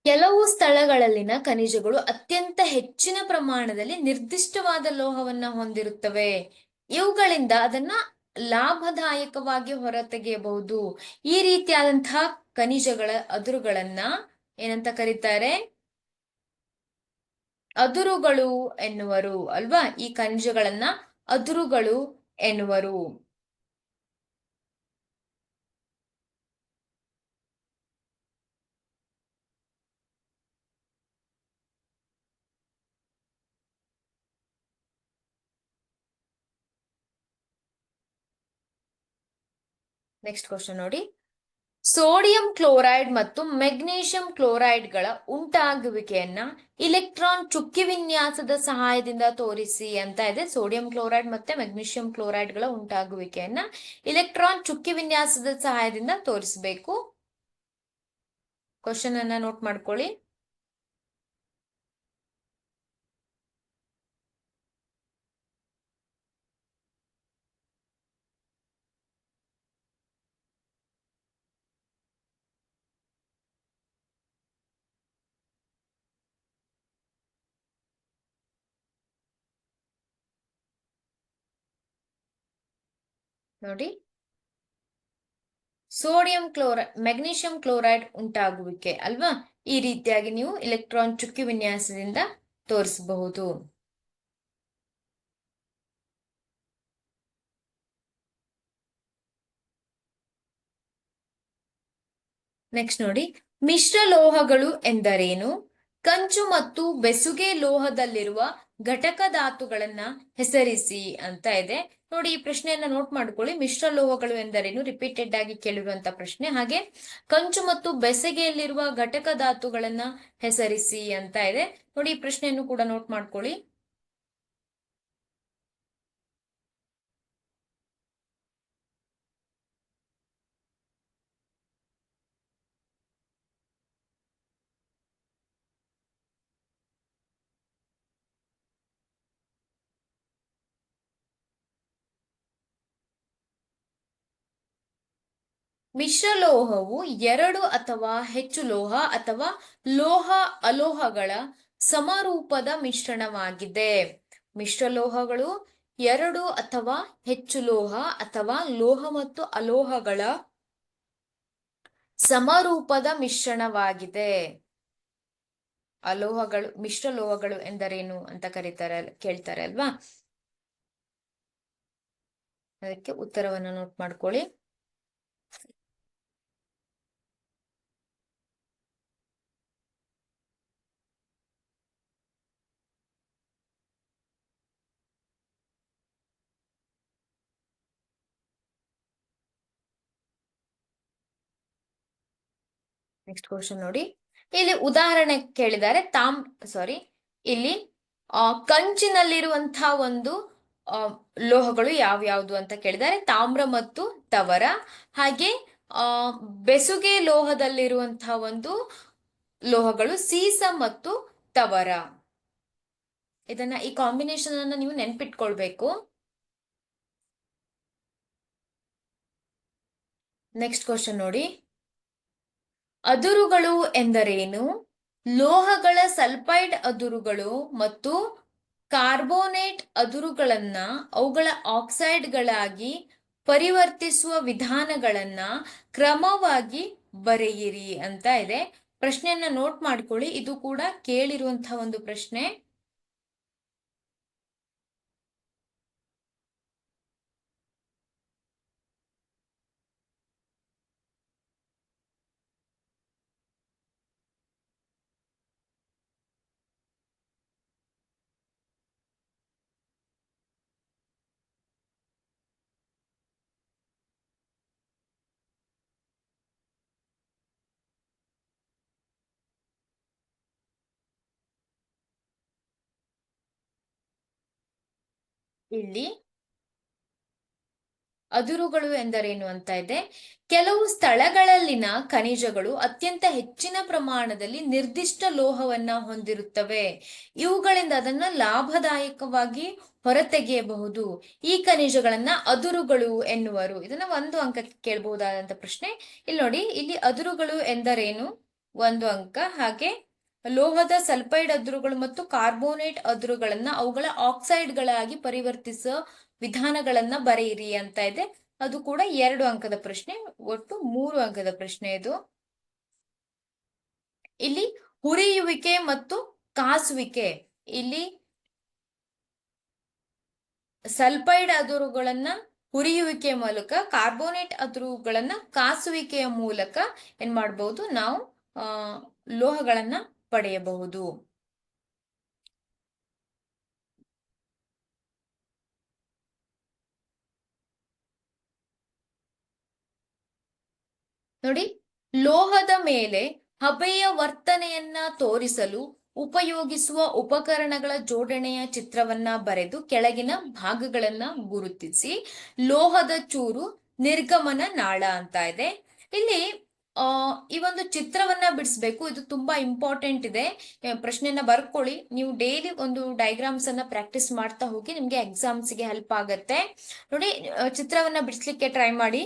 ಕೆಲವು ಸ್ಥಳಗಳಲ್ಲಿನ ಖನಿಜಗಳು ಅತ್ಯಂತ ಹೆಚ್ಚಿನ ಪ್ರಮಾಣದಲ್ಲಿ ನಿರ್ದಿಷ್ಟವಾದ ಲೋಹವನ್ನ ಹೊಂದಿರುತ್ತವೆ. ಇವುಗಳಿಂದ ಅದನ್ನ ಲಾಭದಾಯಕವಾಗಿ ಹೊರತೆಗೆಯಬಹುದು. ಈ ರೀತಿಯಾದಂತಹ ಖನಿಜಗಳ ಅದುರುಗಳನ್ನ ಏನಂತ ಕರೀತಾರೆ, ಅದುರುಗಳು ಎನ್ನುವರು ಅಲ್ವಾ. ಈ ಖನಿಜಗಳನ್ನ ಅದುರುಗಳು ಎನ್ನುವರು. ನೆಕ್ಸ್ಟ್ ಕ್ವಶನ್ ನೋಡಿ. ಸೋಡಿಯಂ ಕ್ಲೋರೈಡ್ ಮತ್ತು ಮೆಗ್ನೀಷಿಯಂ ಕ್ಲೋರೈಡ್ಗಳ ಉಂಟಾಗುವಿಕೆಯನ್ನ ಇಲೆಕ್ಟ್ರಾನ್ ಚುಕ್ಕಿ ವಿನ್ಯಾಸದ ಸಹಾಯದಿಂದ ತೋರಿಸಿ ಅಂತ ಇದೆ. ಸೋಡಿಯಂ ಕ್ಲೋರೈಡ್ ಮತ್ತೆ ಮೆಗ್ನೀಷಿಯಂ ಕ್ಲೋರೈಡ್ಗಳ ಉಂಟಾಗುವಿಕೆಯನ್ನ ಇಲೆಕ್ಟ್ರಾನ್ ಚುಕ್ಕಿ ವಿನ್ಯಾಸದ ಸಹಾಯದಿಂದ ತೋರಿಸಬೇಕು. ಕ್ವಶನ್ ಅನ್ನ ನೋಟ್ ಮಾಡ್ಕೊಳ್ಳಿ. ನೋಡಿ, ಸೋಡಿಯಂ ಕ್ಲೋರೈಡ್ ಮೆಗ್ನೀಷಿಯಂ ಕ್ಲೋರೈಡ್ ಉಂಟಾಗುವಿಕೆ ಅಲ್ವಾ. ಈ ರೀತಿಯಾಗಿ ನೀವು ಇಲೆಕ್ಟ್ರಾನ್ ಚುಕ್ಕಿ ವಿನ್ಯಾಸದಿಂದ ತೋರಿಸಬಹುದು. ನೆಕ್ಸ್ಟ್ ನೋಡಿ, ಮಿಶ್ರ ಲೋಹಗಳು ಎಂದರೇನು? ಕಂಚು ಮತ್ತು ಬೆಸುಗೆ ಲೋಹದಲ್ಲಿರುವ ಘಟಕ ಧಾತುಗಳನ್ನ ಹೆಸರಿಸಿ ಅಂತ ಇದೆ. ನೋಡಿ, ಈ ಪ್ರಶ್ನೆಯನ್ನ ನೋಟ್ ಮಾಡ್ಕೊಳ್ಳಿ. ಮಿಶ್ರ ಲೋಹಗಳು ಎಂದರೇನು ರಿಪೀಟೆಡ್ ಆಗಿ ಕೇಳಿರುವಂತ ಪ್ರಶ್ನೆ. ಹಾಗೆ ಕಂಚು ಮತ್ತು ಬೆಸಗೆಯಲ್ಲಿರುವ ಘಟಕ ಧಾತುಗಳನ್ನ ಹೆಸರಿಸಿ ಅಂತ ಇದೆ. ನೋಡಿ, ಈ ಪ್ರಶ್ನೆಯನ್ನು ಕೂಡ ನೋಟ್ ಮಾಡ್ಕೊಳ್ಳಿ. ಮಿಶ್ರಲೋಹವು ಎರಡು ಅಥವಾ ಹೆಚ್ಚು ಲೋಹ ಅಥವಾ ಲೋಹ ಅಲೋಹಗಳ ಸಮರೂಪದ ಮಿಶ್ರಣವಾಗಿದೆ. ಮಿಶ್ರಲೋಹಗಳು ಎರಡು ಅಥವಾ ಹೆಚ್ಚು ಲೋಹ ಅಥವಾ ಲೋಹ ಮತ್ತು ಅಲೋಹಗಳ ಸಮರೂಪದ ಮಿಶ್ರಣವಾಗಿದೆ. ಅಲೋಹಗಳು ಮಿಶ್ರಲೋಹಗಳು ಎಂದರೇನು ಅಂತ ಕೇಳ್ತಾರೆ ಅಲ್ವಾ. ಅದಕ್ಕೆ ಉತ್ತರವನ್ನ ನೋಟ್ ಮಾಡ್ಕೊಳ್ಳಿ. ನೆಕ್ಸ್ಟ್ ಕ್ವಶನ್ ನೋಡಿ, ಇಲ್ಲಿ ಉದಾಹರಣೆ ಕೇಳಿದ್ದಾರೆ. ಇಲ್ಲಿ ಕಂಚಿನಲ್ಲಿರುವಂತಹ ಒಂದು ಲೋಹಗಳು ಯಾವ್ಯಾವ್ದು ಅಂತ ಕೇಳಿದ್ದಾರೆ. ತಾಮ್ರ ಮತ್ತು ತವರ. ಹಾಗೆ ಬೆಸುಗೆ ಲೋಹದಲ್ಲಿರುವಂತಹ ಒಂದು ಲೋಹಗಳು ಸೀಸ ಮತ್ತು ತವರ. ಈ ಕಾಂಬಿನೇಷನ್ ಅನ್ನ ನೀವು ನೆನ್ಪಿಟ್ಕೊಳ್ಬೇಕು. ನೆಕ್ಸ್ಟ್ ಕ್ವಶನ್ ನೋಡಿ, ಅದುರುಗಳು ಎಂದರೇನು? ಲೋಹಗಳ ಸಲ್ಫೈಡ್ ಅದುರುಗಳು ಮತ್ತು ಕಾರ್ಬೋನೇಟ್ ಅದುರುಗಳನ್ನ ಅವುಗಳ ಆಕ್ಸೈಡ್ಗಳಾಗಿ ಪರಿವರ್ತಿಸುವ ವಿಧಾನಗಳನ್ನ ಕ್ರಮವಾಗಿ ಬರೆಯಿರಿ ಅಂತ ಇದೆ. ಪ್ರಶ್ನೆಯನ್ನ ನೋಟ್ ಮಾಡ್ಕೊಳ್ಳಿ, ಇದು ಕೂಡ ಕೇಳಿರುವಂತಹ ಒಂದು ಪ್ರಶ್ನೆ. ಇಲ್ಲಿ ಅದುರುಗಳು ಎಂದರೇನು ಅಂತ ಇದೆ. ಕೆಲವು ಸ್ಥಳಗಳಲ್ಲಿನ ಖನಿಜಗಳು ಅತ್ಯಂತ ಹೆಚ್ಚಿನ ಪ್ರಮಾಣದಲ್ಲಿ ನಿರ್ದಿಷ್ಟ ಲೋಹವನ್ನ ಹೊಂದಿರುತ್ತವೆ. ಇವುಗಳಿಂದ ಅದನ್ನ ಲಾಭದಾಯಕವಾಗಿ ಹೊರತೆಗೆಯಬಹುದು. ಈ ಖನಿಜಗಳನ್ನ ಅದುರುಗಳು ಎನ್ನುವರು. ಇದನ್ನ 1 ಅಂಕಕ್ಕೆ ಕೇಳಬಹುದಾದಂತ ಪ್ರಶ್ನೆ. ಇಲ್ಲಿ ನೋಡಿ, ಇಲ್ಲಿ ಅದುರುಗಳು ಎಂದರೇನು 1 ಅಂಕ. ಹಾಗೆ ಲೋಹದ ಸಲ್ಫೈಡ್ ಅದುರುಗಳು ಮತ್ತು ಕಾರ್ಬೋನೇಟ್ ಅದುರುಗಳನ್ನ ಅವುಗಳ ಆಕ್ಸೈಡ್ಗಳಾಗಿ ಪರಿವರ್ತಿಸುವ ವಿಧಾನಗಳನ್ನ ಬರೆಯಿರಿ ಅಂತ ಇದೆ. ಅದು ಕೂಡ 2 ಅಂಕದ ಪ್ರಶ್ನೆ. ಒಟ್ಟು 3 ಅಂಕದ ಪ್ರಶ್ನೆ ಇದು. ಇಲ್ಲಿ ಹುರಿಯುವಿಕೆ ಮತ್ತು ಕಾಸುವಿಕೆ. ಇಲ್ಲಿ ಸಲ್ಫೈಡ್ ಅದುರುಗಳನ್ನ ಹುರಿಯುವಿಕೆಯ ಮೂಲಕ, ಕಾರ್ಬೋನೇಟ್ ಅದುರುಗಳನ್ನ ಕಾಸುವಿಕೆಯ ಮೂಲಕ ಏನ್ ಮಾಡಬಹುದು, ನಾವು ಲೋಹಗಳನ್ನ ಪಡೆಯಬಹುದು. ನೋಡಿ, ಲೋಹದ ಮೇಲೆ ಹಬೆಯ ವರ್ತನೆಯನ್ನ ತೋರಿಸಲು ಉಪಯೋಗಿಸುವ ಉಪಕರಣಗಳ ಜೋಡಣೆಯ ಚಿತ್ರವನ್ನ ಬರೆದು ಕೆಳಗಿನ ಭಾಗಗಳನ್ನ ಗುರುತಿಸಿ. ಲೋಹದ ಚೂರು, ನಿರ್ಗಮನ ನಾಳ ಅಂತ ಇದೆ. ಇಲ್ಲಿ ಈ ಒಂದು ಚಿತ್ರವನ್ನ ಬಿಡಿಸ್ಬೇಕು. ಇದು ತುಂಬಾ ಇಂಪಾರ್ಟೆಂಟ್ ಇದೆ. ಪ್ರಶ್ನೆಯನ್ನ ಬರ್ಕೊಳ್ಳಿ. ನೀವು ಡೈಲಿ ಒಂದು ಡಯಾಗ್ರಾಮ್ಸ್ ಅನ್ನ ಪ್ರಾಕ್ಟೀಸ್ ಮಾಡ್ತಾ ಹೋಗಿ, ನಿಮ್ಗೆ ಎಕ್ಸಾಮ್ಸ್ಗೆ ಹೆಲ್ಪ್ ಆಗತ್ತೆ. ನೋಡಿ, ಚಿತ್ರವನ್ನ ಬಿಡಿಸ್ಲಿಕ್ಕೆ ಟ್ರೈ ಮಾಡಿ.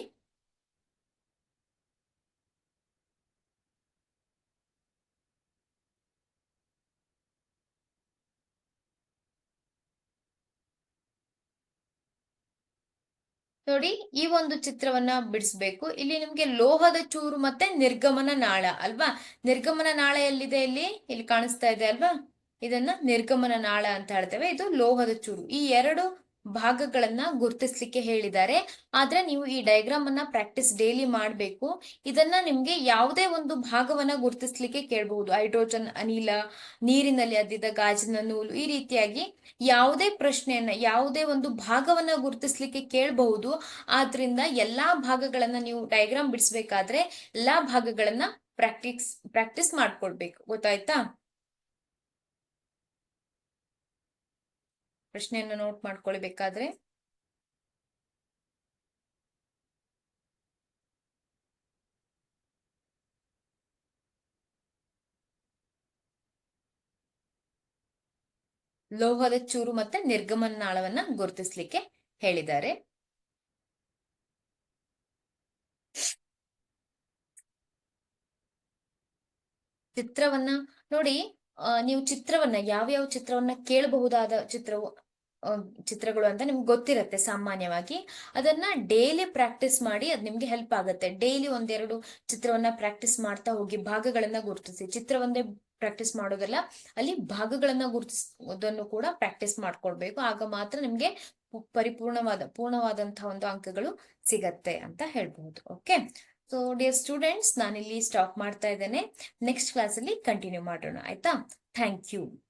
ನೋಡಿ, ಈ ಒಂದು ಚಿತ್ರವನ್ನ ಬಿಡಿಸ್ಬೇಕು. ಇಲ್ಲಿ ನಿಮ್ಗೆ ಲೋಹದ ಚೂರು ಮತ್ತೆ ನಿರ್ಗಮನ ನಾಳ ಅಲ್ವಾ? ನಿರ್ಗಮನ ನಾಳ ಎಲ್ಲಿದೆ? ಇಲ್ಲಿ ಕಾಣಿಸ್ತಾ ಇದೆ ಅಲ್ವಾ? ಇದನ್ನ ನಿರ್ಗಮನ ನಾಳ ಅಂತ ಹೇಳ್ತೇವೆ. ಇದು ಲೋಹದ ಚೂರು. ಈ 2 ಭಾಗಗಳನ್ನ ಗುರುತಿಸ್ಲಿಕ್ಕೆ ಹೇಳಿದ್ದಾರೆ. ಆದ್ರೆ ನೀವು ಈ ಡಯಾಗ್ರಾಮ್ ಅನ್ನ ಪ್ರಾಕ್ಟೀಸ್ ಡೈಲಿ ಮಾಡ್ಬೇಕು. ಇದನ್ನ ನಿಮ್ಗೆ ಯಾವುದೇ ಒಂದು ಭಾಗವನ್ನ ಗುರುತಿಸ್ಲಿಕ್ಕೆ ಕೇಳಬಹುದು. ಹೈಡ್ರೋಜನ್ ಅನಿಲ, ನೀರಿನಲ್ಲಿ ಅದ್ದಿದ ಗಾಜಿನ ನೂಲು, ಈ ರೀತಿಯಾಗಿ ಯಾವುದೇ ಪ್ರಶ್ನೆಯನ್ನ, ಯಾವುದೇ ಒಂದು ಭಾಗವನ್ನ ಗುರುತಿಸ್ಲಿಕ್ಕೆ ಕೇಳಬಹುದು. ಆದ್ರಿಂದ ಎಲ್ಲಾ ಭಾಗಗಳನ್ನ ನೀವು ಡಯಾಗ್ರಾಮ್ ಬಿಡಿಸ್ಬೇಕಾದ್ರೆ ಎಲ್ಲಾ ಭಾಗಗಳನ್ನ ಪ್ರಾಕ್ಟೀಸ್ ಮಾಡ್ಕೊಳ್ಬೇಕು. ಗೊತ್ತಾಯ್ತಾ? ಪ್ರಶ್ನೆಯನ್ನು ನೋಟ್ ಮಾಡ್ಕೊಳ್ಬೇಕಾದ್ರೆ ಲೋಹದ ಚೂರು ಮತ್ತೆ ನಿರ್ಗಮನ ನಾಳವನ್ನ ಗುರುತಿಸ್ಲಿಕ್ಕೆ ಹೇಳಿದ್ದಾರೆ. ಚಿತ್ರವನ್ನ ನೋಡಿ, ನೀವು ಚಿತ್ರವನ್ನ ಯಾವ್ಯಾವ ಚಿತ್ರವನ್ನ ಕೇಳಬಹುದಾದ ಚಿತ್ರಗಳು ಅಂತ ನಿಮ್ಗೆ ಗೊತ್ತಿರತ್ತೆ ಸಾಮಾನ್ಯವಾಗಿ. ಅದನ್ನ ಡೈಲಿ ಪ್ರಾಕ್ಟೀಸ್ ಮಾಡಿ, ಅದ್ ನಿಮ್ಗೆ ಹೆಲ್ಪ್ ಆಗುತ್ತೆ. ಡೈಲಿ 1-2 ಚಿತ್ರವನ್ನ ಪ್ರಾಕ್ಟೀಸ್ ಮಾಡ್ತಾ ಹೋಗಿ. ಭಾಗಗಳನ್ನ ಗುರುತಿಸಿ. ಚಿತ್ರ ಒಂದೇ ಪ್ರಾಕ್ಟೀಸ್ ಮಾಡೋದಲ್ಲ, ಅಲ್ಲಿ ಭಾಗಗಳನ್ನ ಗುರುತಿಸೋದನ್ನು ಕೂಡ ಪ್ರಾಕ್ಟೀಸ್ ಮಾಡ್ಕೊಳ್ಬೇಕು. ಆಗ ಮಾತ್ರ ನಿಮ್ಗೆ ಪೂರ್ಣವಾದಂತಹ ಒಂದು ಅಂಕಗಳು ಸಿಗತ್ತೆ ಅಂತ ಹೇಳ್ಬಹುದು. ಓಕೆ, ಸೊ ಡಿಯರ್ ಸ್ಟೂಡೆಂಟ್ಸ್, ನಾನಿಲ್ಲಿ ಸ್ಟಾಪ್ ಮಾಡ್ತಾ ಇದ್ದೇನೆ. ನೆಕ್ಸ್ಟ್ ಕ್ಲಾಸ್ ಅಲ್ಲಿ ಕಂಟಿನ್ಯೂ ಮಾಡೋಣ, ಆಯ್ತಾ? Thank you.